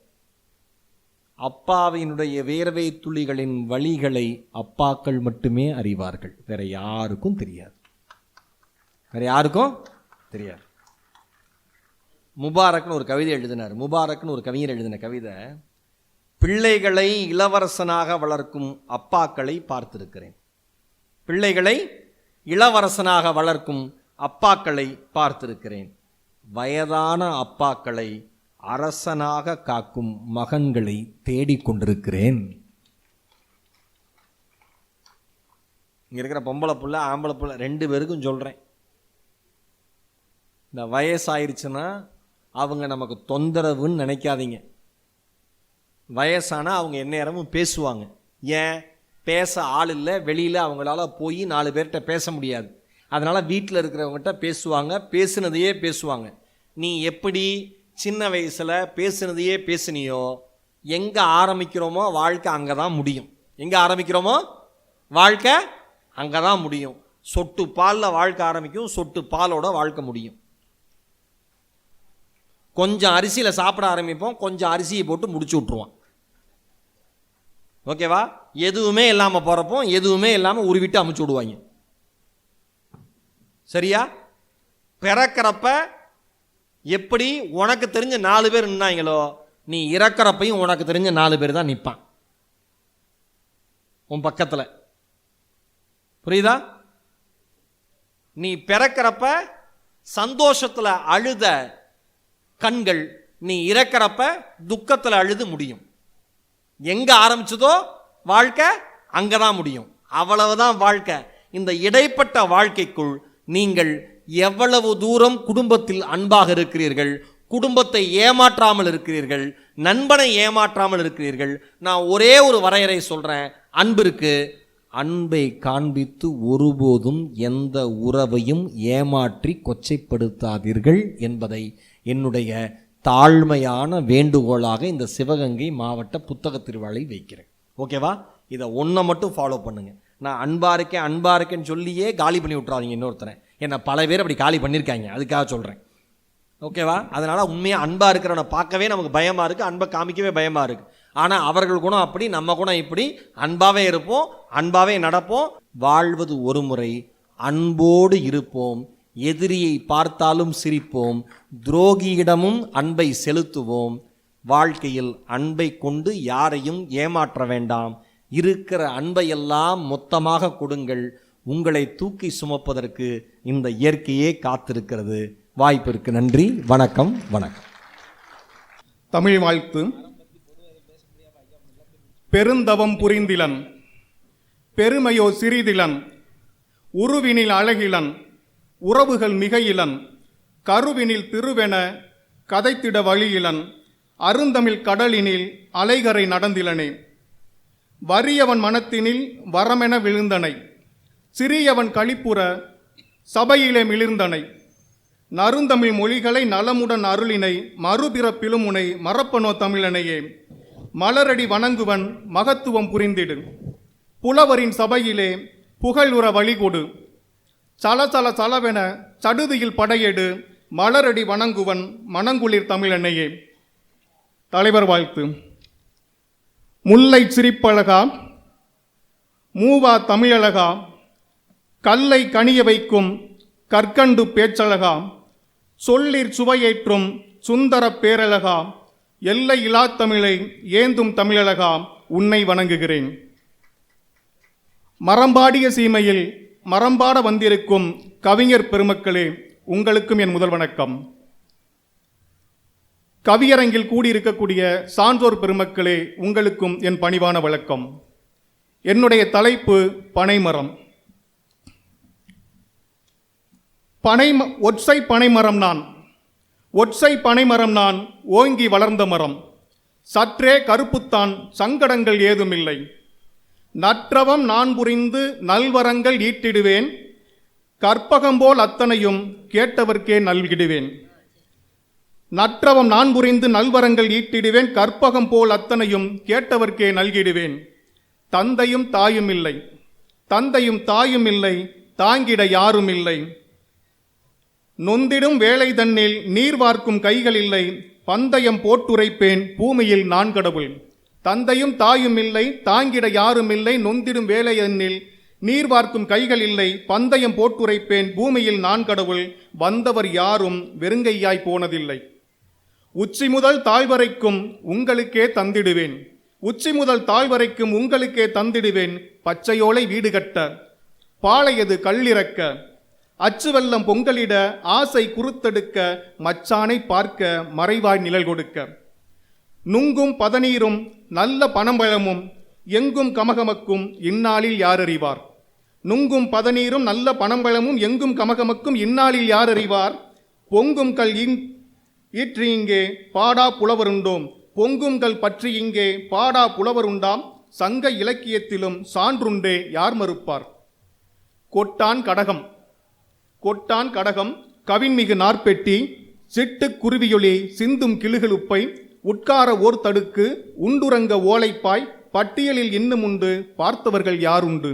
அப்பாவினுடைய வேர்வை துளிகளின் வழிகளை அப்பாக்கள் மட்டுமே அறிவார்கள், வேற யாருக்கும் தெரியாது. வேற யாருக்கும் தெரியாது. முபாரக்னு ஒரு கவிதை எழுதினார். முபாரக்னு ஒரு கவிஞர் எழுதின கவிதை, பிள்ளைகளை இளவரசனாக வளர்க்கும் அப்பாக்களை பார்த்திருக்கிறேன். பிள்ளைகளை இளவரசனாக வளர்க்கும் அப்பாக்களை பார்த்திருக்கிறேன். வயதான அப்பாக்களை அரசனாக காக்கும் மகன்களை தேடிக்கொண்டிருக்கிறேன். இங்க இருக்கிற பொம்பளை புள்ள ஆம்பளை புள்ள ரெண்டு பேருக்கும் சொல்றேன், இந்த வயசாயிருச்சுன்னா அவங்க நமக்கு தொந்தரவுன்னு நினைக்காதீங்க. வயசானா அவங்க எந்நேரமும் பேசுவாங்க. ஏன் பேச ஆள் இல்லை, வெளியில் அவங்களால போய் 4 பேர்கிட்ட பேச முடியாது. அதனால் வீட்டில் இருக்கிறவங்ககிட்ட பேசுவாங்க, பேசுனதையே பேசுவாங்க. நீ எப்படி சின்ன வயசில் பேசுனதையே பேசுனியோ, எங்கே ஆரம்பிக்கிறோமோ வாழ்க்கை அங்கே தான் முடியும். எங்கே ஆரம்பிக்கிறோமோ வாழ்க்கை அங்கே தான் முடியும். சொட்டு பாலில் வாழ்க்கை ஆரம்பிக்கும், சொட்டு பாலோட வாழ்க்கை முடியும். கொஞ்சம் அரிசியில் சாப்பிட ஆரம்பிப்போம், கொஞ்சம் அரிசியை போட்டு முடிச்சு விட்ருவான். ஓகேவா? எதுவுமே இல்லாமல் போகிறப்போம், எதுவுமே இல்லாமல் உருவிட்டு அமுச்சு விடுவாங்க. சரியா? பிறக்கிறப்ப எப்படி உனக்கு தெரிஞ்ச 4 பேர் நின்னாங்களோ, நீ இறக்கிறப்பையும் உனக்கு தெரிஞ்ச 4 பேர் தான் நிற்பான் உன் பக்கத்தில். புரியுதா? நீ பிறக்கிறப்ப சந்தோஷத்தில் அழுத கண்கள் நீ இறக்கிறப்ப துக்கத்தில் அழுது முடியும். எங்கே ஆரம்பிச்சதோ வாழ்க்கை அங்கே தான் முடியும். அவ்வளவுதான் வாழ்க்கை. இந்த இடைப்பட்ட வாழ்க்கைக்குள் நீங்கள் எவ்வளவு தூரம் குடும்பத்தில் அன்பாக இருக்கிறீர்கள், குடும்பத்தை ஏமாற்றாமல் இருக்கிறீர்கள், நண்பனை ஏமாற்றாமல் இருக்கிறீர்கள். நான் ஒரே ஒரு வரையறை சொல்கிறேன் அன்பிற்கு. அன்பை காண்பித்து ஒருபோதும் எந்த உறவையும் ஏமாற்றி கொச்சைப்படுத்தாதீர்கள் என்பதை என்னுடைய தாழ்மையான வேண்டுகோளாக இந்த சிவகங்கை மாவட்ட புத்தக திருவிழாவை வைக்கிறேன். ஓகேவா? இதை ஒன்றை மட்டும் ஃபாலோ பண்ணுங்க. நான் அன்பா இருக்கேன்னு சொல்லியே காலி பண்ணி விட்றாதீங்க இன்னொருத்தனை. என்னை பல பேர் அப்படி காலி பண்ணியிருக்காங்க, அதுக்காக சொல்கிறேன். ஓகேவா? அதனால் உண்மையாக அன்பாக இருக்கிறவனை பார்க்கவே நமக்கு பயமாக இருக்குது, அன்பை காமிக்கவே பயமாக இருக்குது. ஆனால் அவர்கள் குணம் அப்படி, நம்ம குணம் இப்படி. அன்பாகவே இருப்போம், அன்பாகவே நடப்போம். வாழ்வது ஒரு முறை, அன்போடு இருப்போம். எதிரியை பார்த்தாலும் சிரிப்போம், துரோகியிடமும் அன்பை செலுத்துவோம். வாழ்க்கையில் அன்பை கொண்டு யாரையும் ஏமாற்ற வேண்டாம். இருக்கிற அன்பையெல்லாம் மொத்தமாக கொடுங்கள். உங்களை தூக்கி சுமப்பதற்கு இந்த இயற்கையே காத்திருக்கிறது. வாய்ப்பிற்கு நன்றி. வணக்கம். வணக்கம். தமிழ் வாழ்த்து. பெருந்தவம் புரிந்திலன், பெருமையோ சிறிதிலன், உருவினில் அழகிலன், உறவுகள் மிகையிலன், கருவினில் திருவென கதைத்திட வழியிலன் அருந்தமிழ் கடலினில் அலைகரை நடந்திலனே. வறியவன் மனத்தினில் வரமென விழுந்தனை, சிறியவன் களிப்புற சபையிலே மிளிர்ந்தனை. நறுந்தமிழ் மொழிகளை நலமுடன் அருளினை, மறுபிறப்பிலும் உனை மறப்பனோ தமிழனையே. மலரடி வணங்குவன் மகத்துவம் புரிந்திடு, புலவரின் சபையிலே புகழுற வழிகொடு. சலசல சலவென சடுதியில் படையெடு, மலரடி வணங்குவன் மணங்குளிர் தமிழனையே. தலைவர் வாழ்த்து. முல்லை சிரிப்பழகா, மூவா தமிழழகா, கல்லை கனிய வைக்கும் கற்கண்டு பேச்சழகா, சொல்லிற் சுவையேற்றும் சுந்தர பேரழகா, எல்லை இலா தமிழை ஏந்தும் தமிழழகா, உன்னை வணங்குகிறேன். மரம்பாடிய சீமையில் மரம்பாட வந்திருக்கும் கவிஞர் பெருமக்களே, உங்களுக்கும் என் முதல் வணக்கம். கவியரங்கில் கூடியிருக்கக்கூடிய சான்றோர் பெருமக்களே, உங்களுக்கும் என் பணிவான வணக்கம். என்னுடைய தலைப்பு பனைமரம். ஒற்றை பனைமரம் நான், ஒற்றை பனைமரம் நான், ஓங்கி வளர்ந்த மரம். சற்றே கருப்புத்தான், சங்கடங்கள் ஏதுமில்லை. நற்றவம் நான் புரிந்து நல்வரங்கள் ஈட்டிடுவேன், கற்பகம்போல் அத்தனையும் கேட்டவர்க்கே நல்கிடுவேன். நற்றவம் நான் புரிந்து நல்வரங்கள் ஈட்டிடுவேன், கற்பகம் போல் அத்தனையும் கேட்டவர்க்கே நல்கிடுவேன். தந்தையும் தாயும் இல்லை, தந்தையும் தாயும் இல்லை, தாங்கிட யாரும் இல்லை. நொந்திடும் வேலை தன்னில் நீர் வார்க்கும் கைகள் இல்லை, பந்தயம் போட்டுரைப்பேன் பூமியில் நான் கடவுள். தந்தையும் தாயும் இல்லை, தாங்கிட யாரும் இல்லை, நொந்திடும் வேலை தன்னில் நீர் வார்க்கும் கைகள் இல்லை, பந்தயம் போட்டுரைப்பேன் பூமியில் நான் கடவுள். வந்தவர் யாரும் வெறுங்கையாய் போனதில்லை. உச்சி முதல் தாழ்வரைக்கும் உங்களுக்கே தந்திடுவேன், உச்சி முதல் தாழ்வரைக்கும் உங்களுக்கே தந்திடுவேன். பச்சையோலை வீடு கட்ட, பாளையது கல்லிறக்க, அச்சு வெள்ளம் பொங்கலிட, ஆசை குறுத்தெடுக்க, மச்சானை பார்க்க மறைவாய் நிழல் கொடுக்க. நுங்கும் பதநீரும் நல்ல பனம்பழமும் எங்கும் கமகமக்கும் இந்நாளில் யார் அறிவார். நுங்கும் பதநீரும் நல்ல பனம்பழமும் எங்கும் கமகமக்கும் இந்நாளில் யார் அறிவார். பொங்கும் கல் ஈற்றி இங்கே பாடா புலவருண்டோம், பொங்கும் கல் பற்றி இங்கே பாடா புலவருண்டாம். சங்க இலக்கியத்திலும் சான்றுண்டே யார் மறுப்பார். கொட்டான் கடகம், கொட்டான் கடகம் கவின்மிகு நாற்பெட்டி, சிட்டு குருவியொளி சிந்தும் கிளுகிழுப்பை, உட்கார ஓர் தடுக்கு உண்டுரங்க ஓலைப்பாய், பட்டியலில் இன்னும் உண்டு பார்த்தவர்கள் யாருண்டு.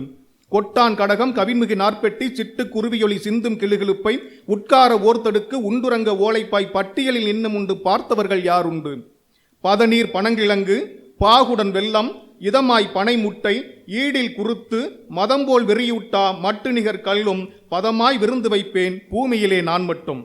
கொட்டான் கடகம் கவின்மிகு நாற்பெட்டி, சிட்டு குருவியொளி சிந்தும் கிளுகிழுப்பை, உட்கார ஓர்த்தடுக்கு உண்டுரங்க ஓலைப்பாய், பட்டியலில் இன்னும் உண்டு பார்த்தவர்கள் யாருண்டு. பதநீர் பனங்கிழங்கு பாகுடன் வெள்ளம், இதமாய் பனை முட்டை ஈடில் குறுத்து, மதம்போல் வெறியூட்டா மட்டு நிகர் கல்லும், பதமாய் விருந்து வைப்பேன் பூமியிலே நான் மட்டும்.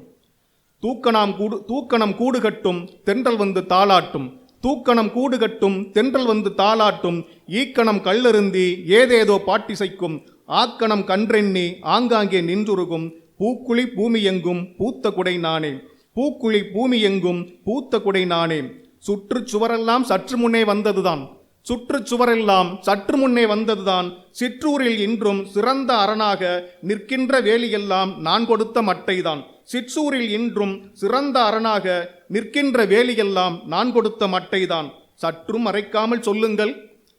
தூக்கணம் கூடு கட்டும் தென்றல் வந்து தாளாட்டும், தூக்கணம் கூடு கட்டும் தென்றல் வந்து தாளாட்டும். ஈக்கணம் கல்லருந்தி ஏதேதோ பாட்டிசைக்கும், ஆக்கணம் கன்றெண்ணி ஆங்காங்கே நின்றுருகும். பூக்குழி பூமி எங்கும் பூத்த குடை நானே, பூக்குழி பூமி எங்கும் பூத்த குடை நானே. சுற்றுச்சுவரெல்லாம் சற்று முன்னே வந்ததுதான், சுற்றுச்சுவரெல்லாம் சற்று முன்னே வந்ததுதான். சிற்றூரில் இன்றும் சிறந்த அரணாக நிற்கின்ற வேலியெல்லாம் நான் கொடுத்த மட்டைதான். சிற்றூரில் இன்றும் சிறந்த அரணாக நிற்கின்ற வேலியெல்லாம் நான் கொடுத்த மட்டைதான். சற்றும் மறைக்காமல் சொல்லுங்கள்,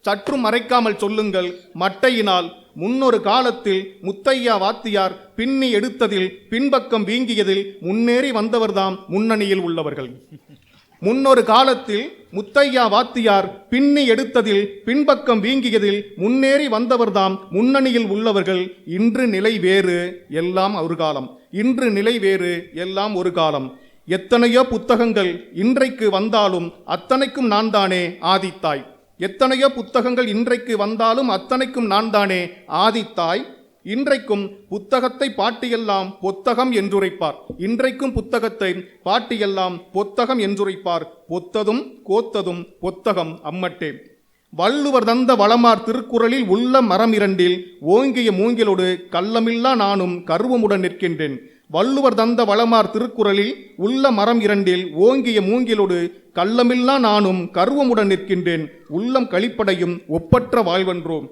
சற்றும் மறைக்காமல் சொல்லுங்கள். மட்டையினால் முன்னொரு காலத்தில் முத்தையா வாத்தியார் பின்னி எடுத்ததில் பின்பக்கம் வீங்கியதில் முன்னேறி வந்தவர்தாம் முன்னணியில் உள்ளவர்கள். முன்னொரு காலத்தில் முத்தையா வாத்தியார் பின்னி எடுத்ததில் பின்பக்கம் வீங்கியதில் முன்னேறி வந்தவர்தாம் முன்னணியில் உள்ளவர்கள். இன்று நிலை வேறு, எல்லாம் ஒரு காலம். இன்று நிலை வேறு, எல்லாம் ஒரு காலம். எத்தனையோ புத்தகங்கள் இன்றைக்கு வந்தாலும் அத்தனைக்கும் நான் தானே ஆதித்தாய். எத்தனையோ புத்தகங்கள் இன்றைக்கு வந்தாலும் அத்தனைக்கும் நான் தானே ஆதித்தாய். இன்றைக்கும் புத்தகத்தை பாட்டியெல்லாம் பொத்தகம் என்றுரைப்பார். இன்றைக்கும் புத்தகத்தை பாட்டியெல்லாம் பொத்தகம் என்றுரைப்பார். பொத்ததும் கோத்ததும் பொத்தகம் அம்மட்டே. வள்ளுவர் தந்த வளமார் திருக்குறளில் உள்ள மரம் இரண்டில் ஓங்கிய மூங்கிலோடு கள்ளமில்லா நானும் கருவமுடன் நிற்கின்றேன். வள்ளுவர் தந்த வளமார் திருக்குறளில் உள்ள மரம் இரண்டில் ஓங்கிய மூங்கிலோடு கள்ளமில்லா நானும் கருவமுடன் நிற்கின்றேன். உள்ளம் களிப்படையும் ஒப்பற்ற வாழ்வென்றோம்.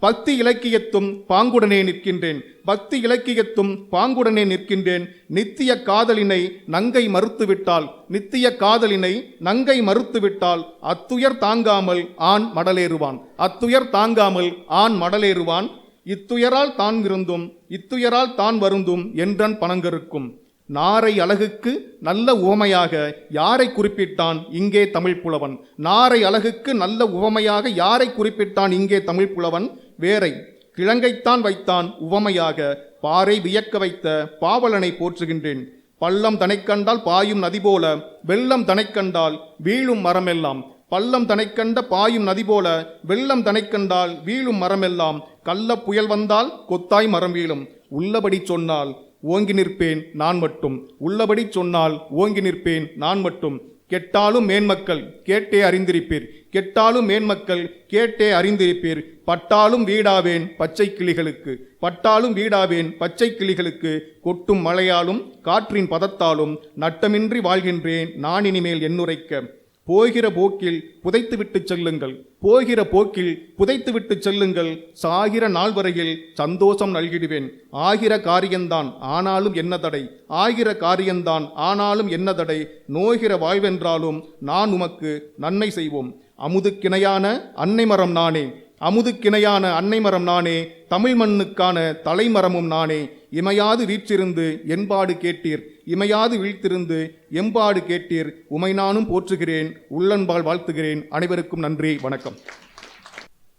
பக்தி இலக்கியத்தும் பாங்குடனே நிற்கின்றேன். பக்தி இலக்கியத்தும் பாங்குடனே நிற்கின்றேன். நித்திய காதலினை நங்கை மறுத்துவிட்டால், நித்திய காதலினை நங்கை மறுத்துவிட்டால் அத்துயர் தாங்காமல் ஆண் மடலேறுவான். அத்துயர் தாங்காமல் ஆண் மடலேறுவான். இத்துயரால் தான் இருந்தும் இத்துயரால் தான் வருந்தும் என்றன் பனங்கருக்கும். நாரை அழகுக்கு நல்ல உவமையாக யாரை குறிப்பிட்டான் இங்கே தமிழ் புலவன்? நாரை அழகுக்கு நல்ல உவமையாக யாரை குறிப்பிட்டான் இங்கே தமிழ் புலவன்? வேரை கிழங்கைத்தான் வைத்தான் உவமையாக. பாறை வியக்க வைத்த பாவலனை போற்றுகின்றேன். பள்ளம் தனைக்கண்டால் பாயும் நதி போல, வெள்ளம் தனைக்கண்டால் வீழும் மரமெல்லாம். பள்ளம் தனைக்கண்ட பாயும் நதி போல, வெள்ளம் தனைக்கண்டால் வீழும் மரமெல்லாம். கள்ள புயல் வந்தால் கொத்தாய் மரம் வீழும். உள்ளபடி சொன்னால் ஓங்கி நிற்பேன் நான் மட்டும். உள்ளபடி சொன்னால் ஓங்கி நிற்பேன் நான் மட்டும். கெட்டாலும் மேன்மக்கள் கேட்டே அறிந்திருப்பீர். கெட்டாலும் மேன்மக்கள் கேட்டே அறிந்திருப்பீர். பட்டாலும் வீடாவேன் பச்சை கிளிகளுக்கு. பட்டாலும் வீடாவேன் பச்சை கிளிகளுக்கு. கொட்டும் மழையாலும் காற்றின் பதத்தாலும் நட்டமின்றி வாழ்கின்றேன் நான் இனிமேல் என்னுரைக்க. போகிற போக்கில் புதைத்துவிட்டு செல்லுங்கள். போகிற போக்கில் புதைத்துவிட்டு செல்லுங்கள். சாகிற நாள் வரையில் சந்தோஷம் நல்கிடுவேன். ஆகிற காரியந்தான் ஆனாலும் என்ன தடை? ஆகிற காரியந்தான் ஆனாலும் என்ன தடை? நோகிற வாழ்வென்றாலும் நான் உமக்கு நன்மை செய்வோம். அமுதுக்கிணையான அன்னை மரம் நானே. அமுதுக்கிணையான அன்னை மரம் நானே. தமிழ் மண்ணுக்கான தலைமரமும் நானே. இமையாது வீற்றிருந்து என்பாடு கேட்டீர். இமையாது வீழ்த்திருந்து எம்பாடு கேட்டீர். உமை நானும் போற்றுகிறேன். உள்ளன்பால் வாழ்த்துகிறேன். அனைவருக்கும் நன்றி, வணக்கம்.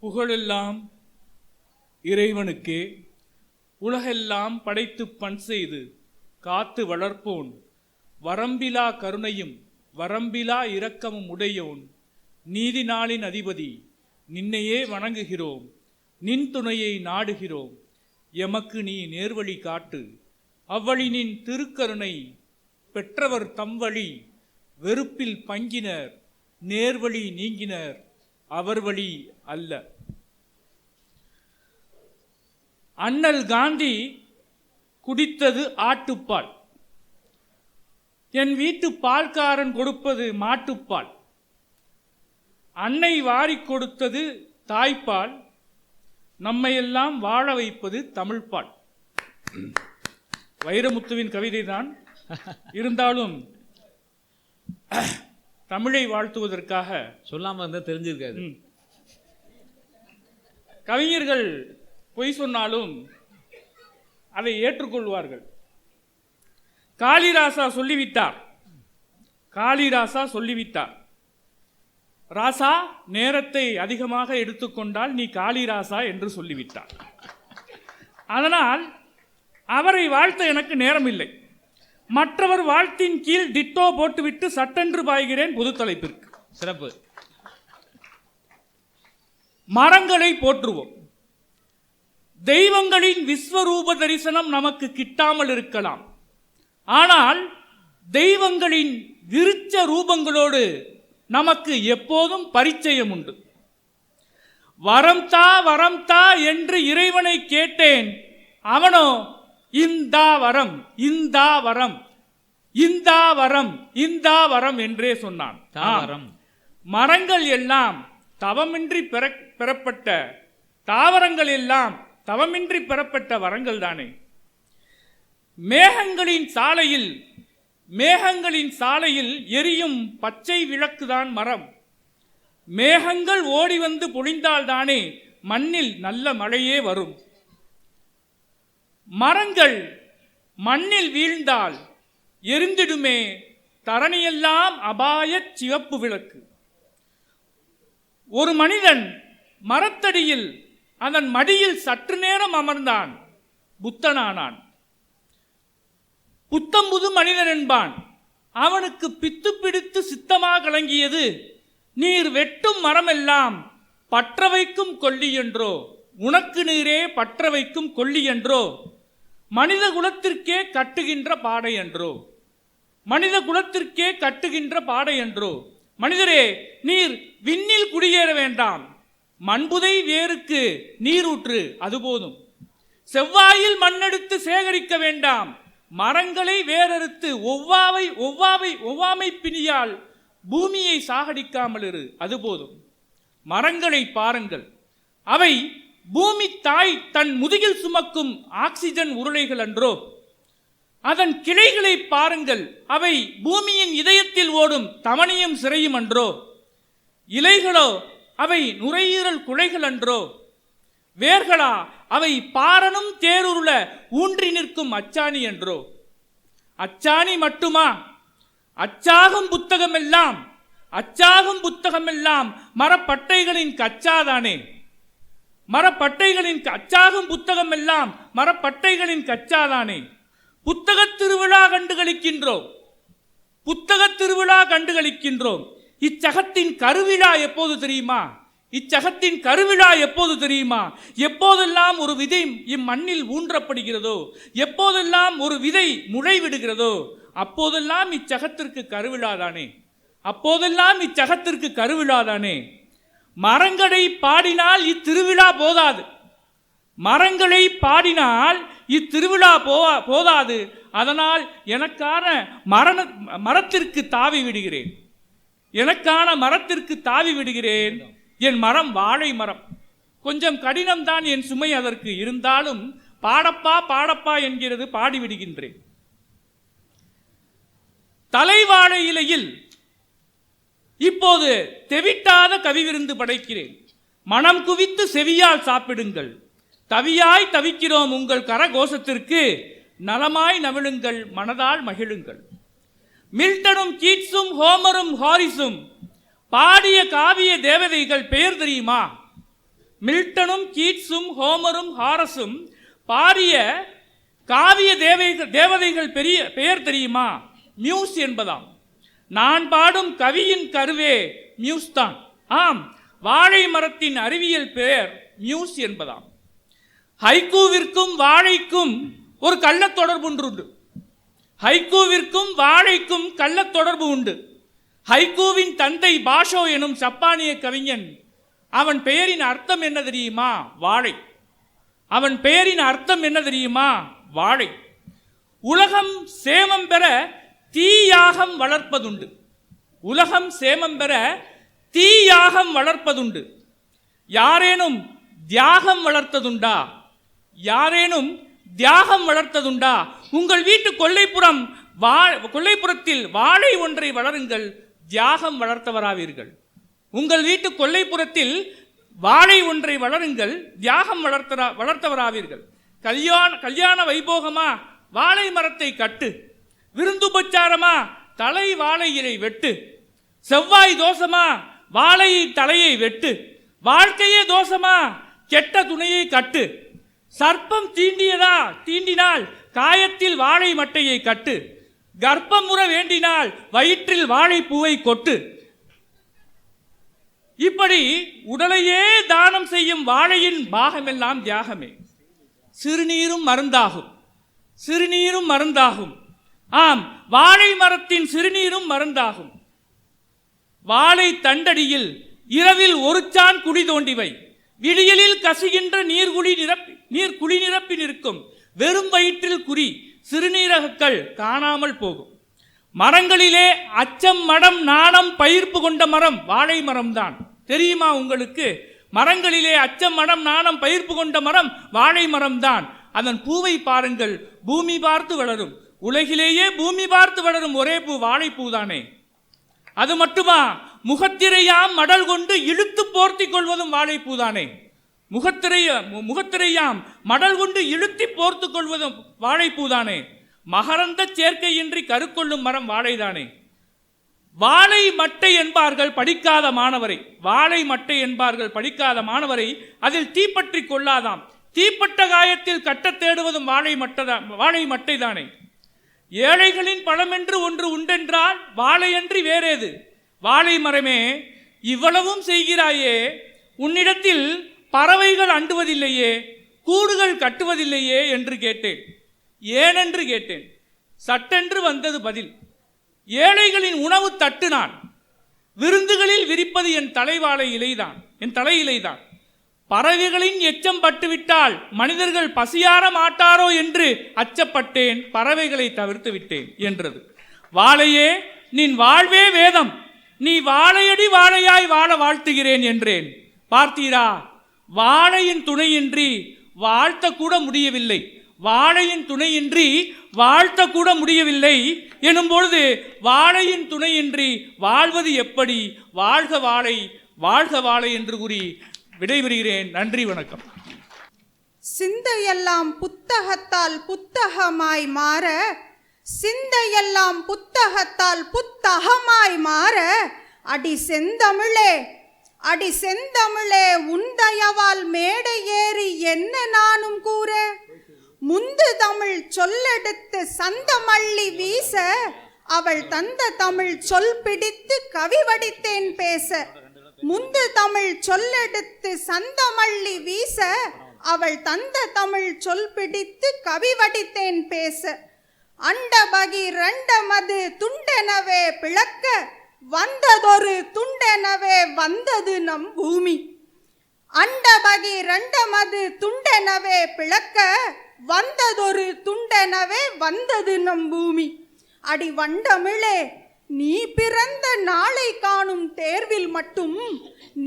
புகழெல்லாம் இறைவனுக்கே. உலகெல்லாம் படைத்து பண் செய்து காத்து வளர்ப்போன். வரம்பிலா கருணையும் வரம்பிலா இரக்கமும் உடையோன். நீதி நாளின் அதிபதி நின்னையே வணங்குகிறோம். நின் துணையை நாடுகிறோம். எமக்கு நீ நேர்வழி காட்டு. அவ்வழி நின் திருக்கருணை பெற்றவர் தம்வழி. வெறுப்பில் பங்கினர் நேர்வழி நீங்கினர். அவர் வழி அல்ல. அண்ணல் காந்தி குடித்தது ஆட்டுப்பால். என் வீட்டு பால்காரன் கொடுப்பது மாட்டுப்பால். அன்னை வாரிக் கொடுத்தது தாய்ப்பால். நம்மையெல்லாம் வாழ வைப்பது தமிழ்ப்பால். வைரமுத்துவின் கவிதை தான், இருந்தாலும் தமிழை வாழ்த்துவதற்காக சொல்லாம இருந்தா தெரிஞ்சிருக்காது. கவிஞர்கள் பொய் சொன்னாலும் அதை ஏற்றுக்கொள்வார்கள். காளிராசா சொல்லிவிட்டார். காளிராசா சொல்லிவிட்டார், ராசா நேரத்தை அதிகமாக எடுத்துக்கொண்டால் நீ காளிராசா என்று சொல்லிவிட்டார். அதனால் அவரை வாழ்த்த எனக்கு நேரம் இல்லை. மற்றவர் வாழ்த்தின் கீழ் டிட்டோ போட்டுவிட்டு சட்டென்று பாய்கிறேன் பொது தலைப்பிற்கு. சிறப்பு. மரங்களை போற்றுவோம். தெய்வங்களின் விஸ்வரூப தரிசனம் நமக்கு கிட்டாமல் இருக்கலாம். ஆனால் தெய்வங்களின் விருட்ச ரூபங்களோடு நமக்கு எப்போதும் பரிச்சயம் உண்டு. வரம் தா வரம் தா என்று இறைவனை கேட்டேன். அவனோ இந்தா வரம் இந்தா வரம் இந்தா வரம் இந்தா வரம் என்றே சொன்னான். மரங்கள் எல்லாம் தவமின்றி பெறப்பட்ட, தாவரங்கள் எல்லாம் தவமின்றி பெறப்பட்ட வரங்கள் தானே. மேகங்களின் சாலையில் எரியும் பச்சை விளக்குதான் மரம். மேகங்கள் ஓடி வந்து பொழிந்தால்தானே மண்ணில் நல்ல மழையே வரும். மரங்கள் மண்ணில் வீழ்ந்தால் எரிந்திடுமே தரணியெல்லாம் அபாய சிவப்பு விளக்கு. ஒரு மனிதன் மரத்தடியில் அதன் மடியில் சற்று நேரம் அமர்ந்தான், புத்தனானான். புத்தம்புது மனிதன் என்பான். அவனுக்கு பித்து பிடித்து சித்தமாக கலங்கியது, நீர் வெட்டும் மரமெல்லாம் பற்ற வைக்கும் கொல்லி என்றோ, உனக்கு நீரே பற்ற வைக்கும் கொல்லி என்றோ, மனித குலத்திற்கே கட்டுகின்ற பாடை என்றோ, மனித குலத்திற்கே கட்டுகின்ற பாடை என்றோ. மனிதரே, நீர் விண்ணில் குடியேற வேண்டாம், மண்புதை வேருக்கு நீரூற்று, அது போதும். செவ்வாயில் மண்ணெடுத்து சேகரிக்க வேண்டாம், மரங்களை வேறறுத்து ஒவ்வாமை பிணியால் பூமியை சாகடிக்காமல் இரு, அது போதும். மரங்களை பாருங்கள், அவை பூமி தாய் தன் முதுகில் சுமக்கும் ஆக்சிஜன் உருளைகள் அன்றோ? அதன் கிளைகளை பாருங்கள், அவை பூமியின் இதயத்தில் ஓடும் தமனியும் சிறையும் அன்றோ? இலைகளோ அவை நுரையீரல் குழைகள் அன்றோ? வேர்களா அவை பாரனும் தேருருள ஊன்றி நிற்கும் அச்சாணி என்றோ? அச்சாணி மட்டுமா? அச்சாகும் புத்தகமெல்லாம் மரப்பட்டைகளின் கச்சாதானே? அச்சாகும் புத்தகமெல்லாம் மரப்பட்டைகளின் கச்சாதானே? புத்தகத் திருவிழா கண்டுகளிக்கின்றோம். இச்சகத்தின் கருவிழா எப்போது தெரியுமா? எப்போதெல்லாம் ஒரு விதை இம்மண்ணில் ஊன்றப்படுகிறதோ, எப்போதெல்லாம் ஒரு விதை முளைவிடுகிறதோ, அப்போதெல்லாம் இச்சகத்திற்கு கருவிழாதானே. மரங்களை பாடினால் இத்திருவிழா போதாது. அதனால் எனக்கான மரத்திற்கு தாவி விடுகிறேன். என் மரம் வாழை மரம். கொஞ்சம் கடினம்தான் என் சுமை அதற்கு. இருந்தாலும் பாடப்பா என்கிறது, பாடிவிடுகின்றேன். தலைவாழை இலையில் இப்போது தெவிட்டாத கவி விருந்து படைக்கிறேன். மனம் குவித்து செவியால் சாப்பிடுங்கள். தவியாய் தவிக்கிறோம் உங்கள் கரகோஷத்திற்கு. நலமாய் நவிழுங்கள், மனதால் மகிழுங்கள். மில்டனும் கீட்ஸும் ஹோமரும் ஹாரிஸும் பாடிய காவிய தேவதைகள் பெயர் தெரியுமா? மில்டனும் கீட்ஸும் ஹோமரும் ஹாரஸும் பாடிய காவிய தேவதைகள் பெயர் தெரியுமா? மியூஸ் என்பதாம். நான் பாடும் கவியின் கருவே மியூஸ் தான். ஆம், வாழை மரத்தின் அறிவியல் பெயர் மியூஸ் என்பதாம். ஹைக்கூவிற்கும் வாழைக்கும் ஒரு கள்ளத்தொடர்பு உண்டு. ஹைக்கூவின் தந்தை பாஷோ எனும் ஜப்பானிய கவிஞன். அவன் பெயரின் அர்த்தம் என்ன தெரியுமா? வாழை. உலகம் சேமம் பெற தீயாகம் வளர்ப்பதுண்டு. யாரேனும் தியாகம் வளர்த்ததுண்டா? உங்கள் வீட்டு கொல்லைப்புறத்தில் வாழை ஒன்றை வளருங்கள், தியாகம் வளர்த்தவராவீர்கள். உங்கள் வீட்டு கொல்லைப்புறத்தில் வாழை ஒன்றை வளருங்கள், தியாகம் வளர்த்தவராவீர்கள். கல்யாண வைபோகமா? வாழை மரத்தை கட்டு. விருந்துபச்சாரமா? தலை வாழை இலை வெட்டு. செவ்வாய் தோஷமா? வாழை தலையை வெட்டு. வாழ்க்கையே தோஷமா? கெட்ட துணையை கட்டு. சர்ப்பம் தீண்டினால் காயத்தில் வாழை மட்டையை கட்டு. கர்ப்பமுற வேண்டினால் வயிற்றில் வாழைப்பூவை கொட்டு. இப்படி உடலையே தானம் செய்யும் வாழையின் பாகமெல்லாம் தியாகமே. சிறுநீரும் மருந்தாகும். ஆம், வாழை மரத்தின் சிறுநீரும் மருந்தாகும். வாழை தண்டடியில் இரவில் ஒரு சான் குழி தோண்டிவை. விடியலில் கசுகின்ற நீர்குழி நிரப்பி நிற்கும். வெறும் வயிற்றில் சிறுநீரகங்கள் காணாமல் போகும். மரங்களிலே அச்சம், மடம், நாணம் பயிர்ப்பு கொண்ட மரம் வாழை மரம்தான். தெரியுமா உங்களுக்கு? மரங்களிலே அச்சம், மடம், நாணம் பயிர்ப்பு கொண்ட மரம் வாழை மரம்தான். அதன் பூவை பாருங்கள், பூமி பார்த்து வளரும். உலகிலேயே பூமி பார்த்து வளரும் ஒரே பூ வாழைப்பூ தானே. அது மட்டுமா? முகத்திரையாம் மடல் கொண்டு இழுத்து போர்த்தி கொள்வதும் வாழைப்பூ தானே. முகத்திரையாம் மடல் கொண்டு இழுத்தி போர்த்து கொள்வதும் வாழைப்பூ தானே. மகரந்த சேர்க்கையின்றி கருக்கொள்ளும் மரம் வாழைதானே. வாழை மட்டை என்பார்கள் படிக்காத மாணவரை. அதில் தீப்பற்றி கொள்ளாதாம். தீப்பட்ட காயத்தில் கட்ட தேடுவதும் வாழை மட்டை தானே. ஏழைகளின் பழமென்று ஒன்று உண்டென்றால் வாழையன்றி வேறேது? வாழை மரமே, இவ்வளவும் செய்கிறாயே, உன்னிடத்தில் பறவைகள் அண்டுவதில்லையே, கூடுகள் கட்டுவதில்லையே என்று கேட்டேன். ஏனென்று கேட்டேன். சட்டென்று வந்தது பதில். ஏழைகளின் உணவு தட்டு நான். விருந்துகளில் விரிப்பது என் தலை இலைதான். பறவைகளின் எச்சம் பட்டுவிட்டால் மனிதர்கள் பசியார மாட்டாரோ என்று அச்சப்பட்டேன். பறவைகளை தவிர்த்து விட்டேன் என்றது. வாழையே, நின் வாழ்வே வேதம். நீ வாழையடி வாழையாய் வாழ வாழ்த்துகிறேன் என்றேன். பார்த்தீரா, வாழையின் துணையின்றி வாழ்த்தக்கூட முடியவில்லை. வாழையின் துணையின்றி வாழ்த்தக்கூட முடியவில்லை எனும் பொழுது வாழையின் துணையின்றி வாழ்வது எப்படி? வாழ்க வாழை, வாழ்க வாழை என்று கூறி விடைபெறுகிறேன். நன்றி, வணக்கம். சிந்தையெல்லாம் புத்தகத்தால் புத்தகமாய் மாற, சிந்தையெல்லாம் புத்தகத்தால் புத்தகமாய் மாற, அடி செந்தமிழே, அடி செந்தமிழே, உந்தயவால் மேடை ஏறி என்ன நானும் கூற, முந்து தமிழ் சொல்லெடுத்து சந்தமள்ளி வீச, அவள் தந்த தமிழ் சொல் பிடித்து கவி வடித்தேன் பேச, முந்து தமிழ் சொல்லெடுத்து சந்தமள்ளி வீச, அவள் தந்த தமிழ் சொல் பிடித்து கவி வடித்தேன் பேச, அண்டபகி ரண்டமது துண்டெனவே பிளக்க, வந்ததொரு துண்டெனவே வந்தது நம் பூமி, அண்டபகி ரண்டமது துண்டெனவே பிளக்க, வந்ததொரு துண்டெனவே வந்தது நம் பூமி. அடி வண்டமிழே, நீ பிறந்த நாளை காணும் தேர்வில் மட்டும்,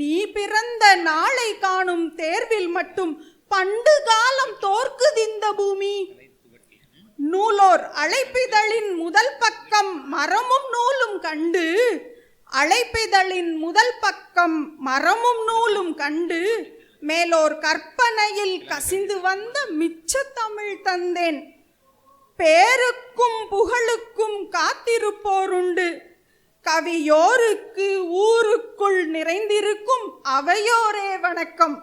நீ பிறந்த நாளை காணும் தேர்வில் மட்டும் பண்டு காலம் தோற்குதிந்த பூமி. நூலோர் அழைப்பிதழின் முதல் பக்கம் மரமும் நூலும் கண்டு, அழைப்பிதழின் முதல் பக்கம் மரமும் நூலும் கண்டு, மேலோர் கற்பனையில் கசிந்து வந்த மிச்ச தமிழ் தந்தேன். பேருக்கும் புகழுக்கும் காத்திருப்போருண்டு, கவியோருக்கு ஊருக்குள் நிறைந்திருக்கும் அவையோரே வணக்கம்.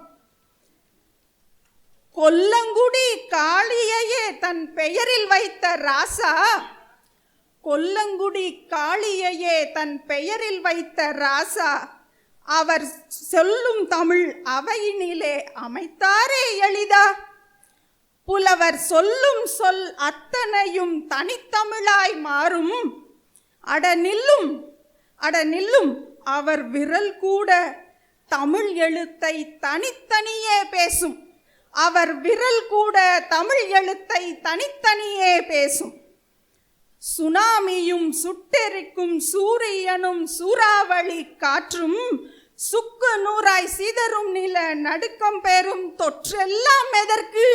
கொல்லங்குடி காளியையே தன் பெயரில் வைத்த ராசா, கொல்லங்குடி காளியையே தன் பெயரில் வைத்த ராசா, அவர் சொல்லும் தமிழ் அவையினிலே அமைத்தாரே எளிதா. புலவர் சொல்லும் சொல் அத்தனையும் தனித்தமிழாய் மாறும். அட நில்லும், அட நில்லும், அவர் விரல் கூட தமிழ் எழுத்தை தனித்தனியே பேசும். அவர் விரல் கூட தமிழ் எழுத்தை தனித்தனியே பேசும். சுனாமியும் சுட்டெரிக்கும் சூரியனும் சூறாவளி காற்றும், சுக்கு நூறாய் சிதறும் நில நடுக்கம் பெறும் தொற்றெல்லாம் எதற்கு?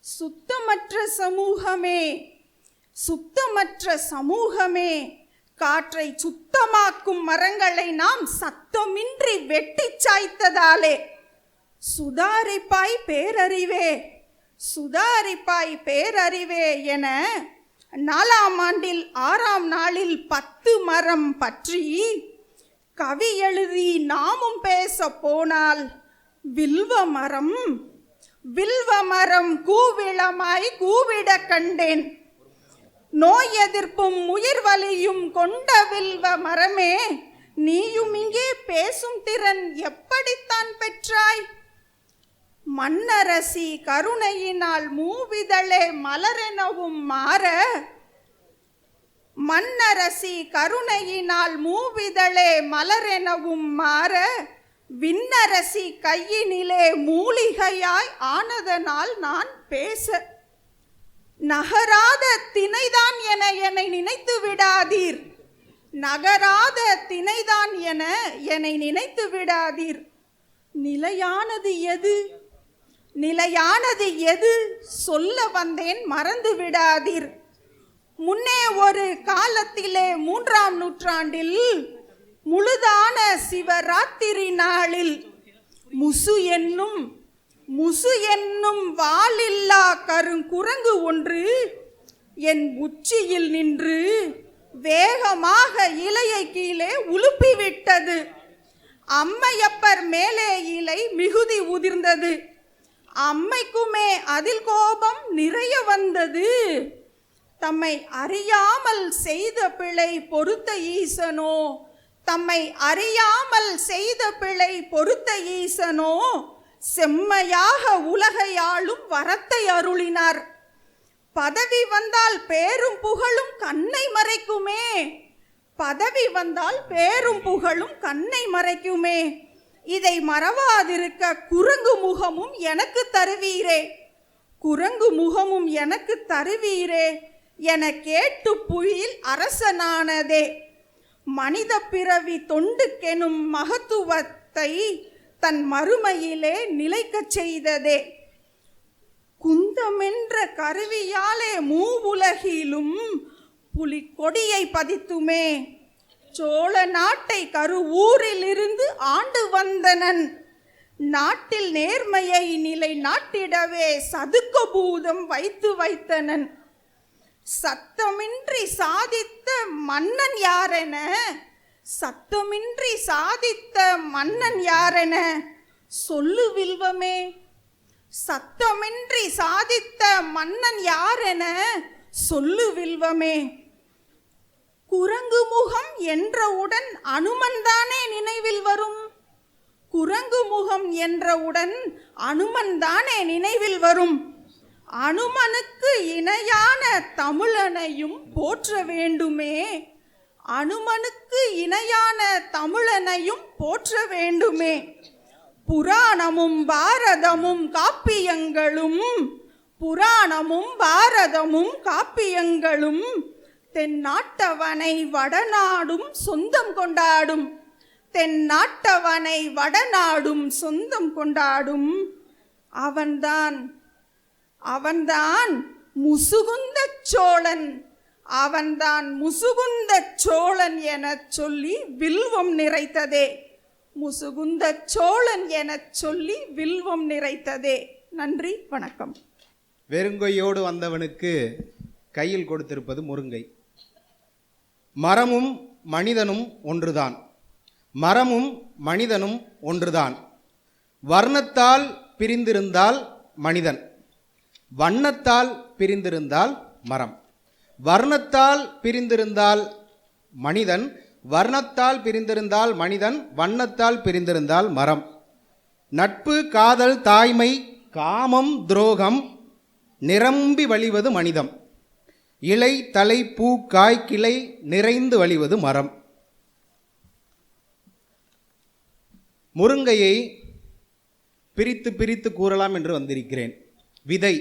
சுத்தமற்ற சமூகமே, சுத்தமற்ற சமூகமே, காற்றை சுத்தமாக்கும் மரங்களை நாம் சத்தமின்றி வெட்டி சாய்த்ததாலே, சுதாரிப்பாய் பேரறிவே, சுதாரிப்பாய் பேரறிவே என 4ஆம் ஆண்டில் 6ஆம் நாளில் 10 மரம் பற்றி கவி எழுதி நாமும் பேச போனால், வில்வ மரம், வில்வ மரம் கூவிளமாய் கூவிட கண்டேன். நோய் எதிர்ப்பும் உயிர் வலியும் கொண்ட வில்வ மரமே, நீயும் இங்கே பேசும் திறன் எப்படித்தான் பெற்றாய்? மன்னரசி கருணையினால் மூவிதழே மலரெனவும் மாற, மன்னரசி கருணையினால் மூவிதழே மலரெனவும் மாற, விண்ணரசி கையினிலே மூலிகையாய் ஆனதனால் நான் பேச, நகராத திணைதான் என என்னை நினைத்து விடாதீர், நகராத திணைதான் என என்னை நினைத்து விடாதீர். நிலையானது எது, நிலையானது எது சொல்ல வந்தேன் மறந்து விடாதீர். முன்னே ஒரு காலத்திலே 3ஆம் நூற்றாண்டில் முழுதான சிவராத்திரி நாளில் முசு என்னும் வாலில்லா கருங்குரங்கு ஒன்று என் உச்சியில் நின்று வேகமாக இலையை கீழே உலுப்பிவிட்டது. அம்மையப்பர் மேலே இலை மிகுதி உதிர்ந்தது. அம்மைக்குமே அதில் கோபம் நிறைய வந்தது. தம்மை அறியாமல் செய்த பிழை பொறுத்த ஈசனோ, தம்மை அறியாமல் செய்த பிழை பொறுத்த ஈசனோ செம்மையாக உலகையாளும் வரத்தை அருளினார். பதவி வந்தால் பேரும் புகழும் கண்ணை மறைக்குமே, பதவி வந்தால் பேரும் புகழும் கண்ணை மறைக்குமே. இதை மறவாதிருக்க குரங்கு முகமும் எனக்கு தருவீரே, குரங்கு முகமும் எனக்கு தருவீரே என கேட்டு புயில் அரசனானதே. மனித பிறவி தொண்டுக்கெனும் மகத்துவத்தை தன் மறுமையிலே நிலைக்கச் செய்ததே. குந்தமென்ற கருவியாலே மூவுலகிலும் புலிக்கொடியை பதித்துமே. சோழ நாட்டை கருவூரிலிருந்து ஆண்டு வந்தனன். நாட்டில் நேர்மையை நிலை நாட்டிடவே சதுக்க பூதம் வைத்தனன். சத்தமின்றி சாதித்த மன்னன் யாரென, சத்தமின்றி சாதித்த மன்னன் யாரென சொல்லு வில்வமே. சத்தமின்றி சாதித்த மன்னன் யாரென சொல்லு வில்வமே. குரங்கு முகம் என்றவுடன் அனுமன் தானே நினைவில் வரும். குரங்கு முகம் என்றவுடன் அனுமன் தானே நினைவில் வரும். அனுமனுக்கு இணையான தமிழனையும் போற்ற வேண்டுமே. அனுமனுக்கு இணையான தமிழனையும் போற்ற வேண்டுமே. புராணமும் பாரதமும் காப்பியங்களும், புராணமும் பாரதமும் காப்பியங்களும் தென்னாட்டவனை வடநாடும் சொந்தம் கொண்டாடும். தென்னாட்டவனை வடநாடும் சொந்தம் கொண்டாடும். அவன்தான் முசுகுந்த சோழன். அவன்தான் முசுகுந்த சோழன் எனச் சொல்லி வில்வம் நிறைத்ததே. முசுகுந்த சோழன் எனச் சொல்லி வில்வம் நிறைத்ததே. நன்றி, வணக்கம். வெறுங்கையோடு வந்தவனுக்கு கையில் கொடுத்திருப்பது முருங்கை. மரமும் மனிதனும் ஒன்றுதான். மரமும் மனிதனும் ஒன்றுதான். வர்ணத்தால் பிரிந்திருந்தால் மனிதன், வண்ணத்தால் பிரிந்திருந்தால் மரம். வர்ணத்தால் பிரிந்திருந்தால் மனிதன், வர்ணத்தால் பிரிந்திருந்தால் மனிதன், வண்ணத்தால் பிரிந்திருந்தால் மரம். நட்பு, காதல், தாய்மை, காமம், துரோகம் நிரம்பி வழிவது மனிதம். இலை, தலை, பூ, காய், கிளை நிறைந்து வழிவது மரம். முருங்கையை பிரித்து பிரித்து கூறலாம் என்று வந்திருக்கிறேன். விதை.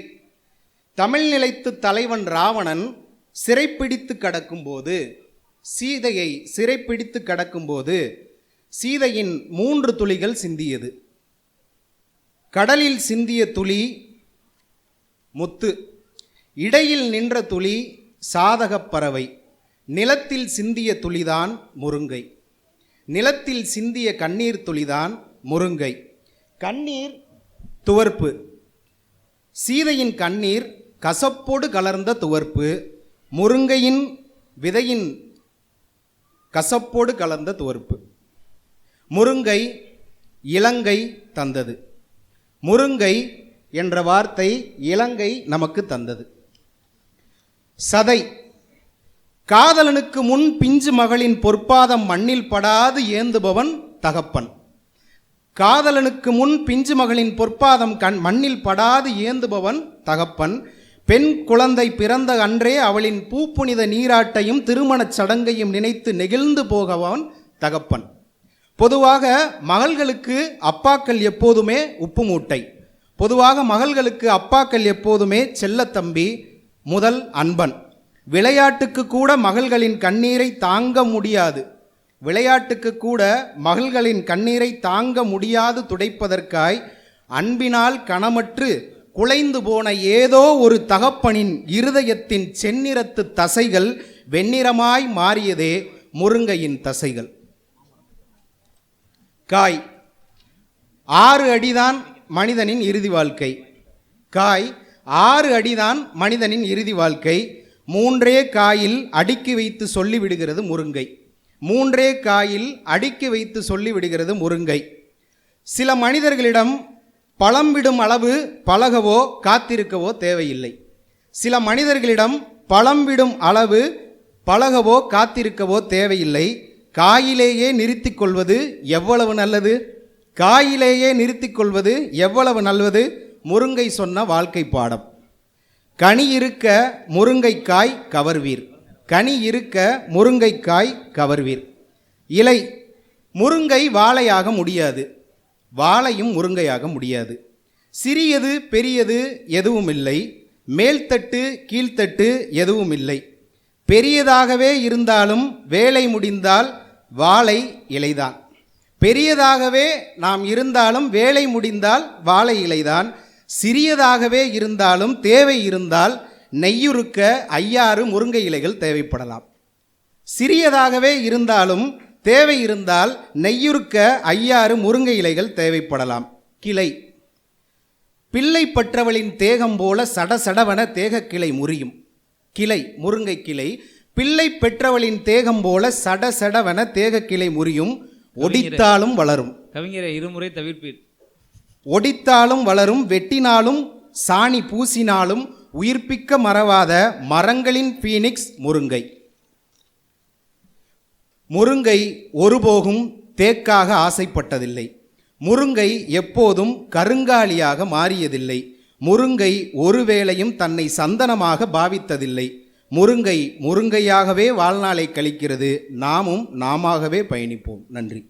தமிழ் நிலைத்து தலைவன் ராவணன் சிறைப்பிடித்து கடக்கும்போது, சீதையை சிறைப்பிடித்து கடக்கும்போது சீதையின் 3 துளிகள் சிந்தியது. கடலில் சிந்திய துளி முத்து, இடையில் நின்ற துளி சாதகப் பறவை, நிலத்தில் சிந்திய துளிதான் முருங்கை. நிலத்தில் சிந்திய கண்ணீர் துளிதான் முருங்கை. கண்ணீர் துவர்ப்பு. சீதையின் கண்ணீர் கசப்போடு கலர்ந்த துவர்ப்பு, முருங்கையின் விதையின் கசப்போடு கலர்ந்த துவர்ப்பு. முருங்கை இலங்கை தந்தது. முருங்கை என்ற வார்த்தை இலங்கை நமக்கு தந்தது. சதை. காதலனுக்கு முன் பிஞ்சு மகளின் பொற்பாதம் மண்ணில் படாது ஏந்துபவன் தகப்பன். காதலனுக்கு முன் பிஞ்சு மகளின் பொற்பாதம் மண்ணில் படாது ஏந்துபவன் தகப்பன். பெண் குழந்தை பிறந்த அன்றே அவளின் பூப்புனித நீராட்டையும் திருமணச் சடங்கையும் நினைத்து நெகிழ்ந்து போகவன் தகப்பன். பொதுவாக மகள்களுக்கு அப்பாக்கள் எப்போதுமே உப்பு மூட்டை. பொதுவாக மகள்களுக்கு அப்பாக்கள் எப்போதுமே செல்லத்தம்பி, முதல் அன்பன். விளையாட்டுக்கு கூட மகள்களின் கண்ணீரை தாங்க முடியாது. விளையாட்டுக்கு கூட மகள்களின் கண்ணீரை தாங்க முடியாது துடைப்பதற்காய் அன்பினால் கணமற்று குலைந்து போன ஏதோ ஒரு தகப்பனின் இருதயத்தின் செந்நிறத்து தசைகள் வெண்ணிறமாய் மாறியதே முருங்கையின் தசைகள். காய். 6 அடிதான் மனிதனின் இறுதி வாழ்க்கை. காய் 6 அடிதான் மனிதனின் இறுதி வாழ்க்கை. 3 காயில் அடுக்கி வைத்து சொல்லிவிடுகிறது முருங்கை. 3 காயில் அடுக்கி வைத்து சொல்லிவிடுகிறது முருங்கை. சில மனிதர்களிடம் பழம் விடும் அளவு பழகவோ காத்திருக்கவோ தேவையில்லை. சில மனிதர்களிடம் பழம் விடும் அளவு பழகவோ காத்திருக்கவோ தேவையில்லை. காயிலேயே நிறுத்திக் கொள்வது எவ்வளவு நல்லது. காயிலேயே நிறுத்திக் கொள்வது எவ்வளவு நல்லது. முருங்கை சொன்ன வாழ்க்கை பாடம். கனி இருக்க முருங்கைக்காய் கவர்வீர். கனி இருக்க முருங்கைக்காய் கவர்வீர். இலை. முருங்கை வாழையாக முடியாது, வாழையும் முருங்கையாக முடியாது. சிறியது பெரியது எதுவும் இல்லை, மேல்தட்டு கீழ்த்தட்டு எதுவும் இல்லை. பெரியதாகவே இருந்தாலும் வேலை முடிந்தால் வாழை இலைதான். பெரியதாகவே நாம் இருந்தாலும் வேலை முடிந்தால் வாழை இலைதான், சிறியதாகவே இருந்தாலும் தேவை இருந்தால் நெய்யுருக்க 5-6 முருங்கை இலைகள் தேவைப்படலாம். சிறியதாகவே இருந்தாலும் தேவை இருந்தால் நெய்யுருக்க 5-6 முருங்கை இலைகள் தேவைப்படலாம். கிளை பிள்ளை பற்றவளின் தேகம் போல சடசடவன தேக கிளை முறியும். கிளை முருங்கை கிளை பிள்ளை பெற்றவளின் தேகம் போல சடசடவன தேக கிளை முறியும். ஒடித்தாலும் வளரும். கவிஞரை இருமுறை தவிர்ப்பீர். ஒடித்தாலும் வளரும், வெட்டினாலும் சாணி பூசினாலும் உயிர்ப்பிக்க மறவாத மரங்களின் பீனிக்ஸ் முருங்கை. முருங்கை ஒருபோகும் தேக்காக ஆசைப்பட்டதில்லை. முருங்கை எப்போதும் கருங்காலியாக மாறியதில்லை. முருங்கை ஒருவேளையும் தன்னை சந்தனமாக பாவித்ததில்லை. முருங்கை முருங்கையாகவே வாழ்நாளை கழிக்கிறது. நாமும் நாமாகவே பயணிப்போம். நன்றி.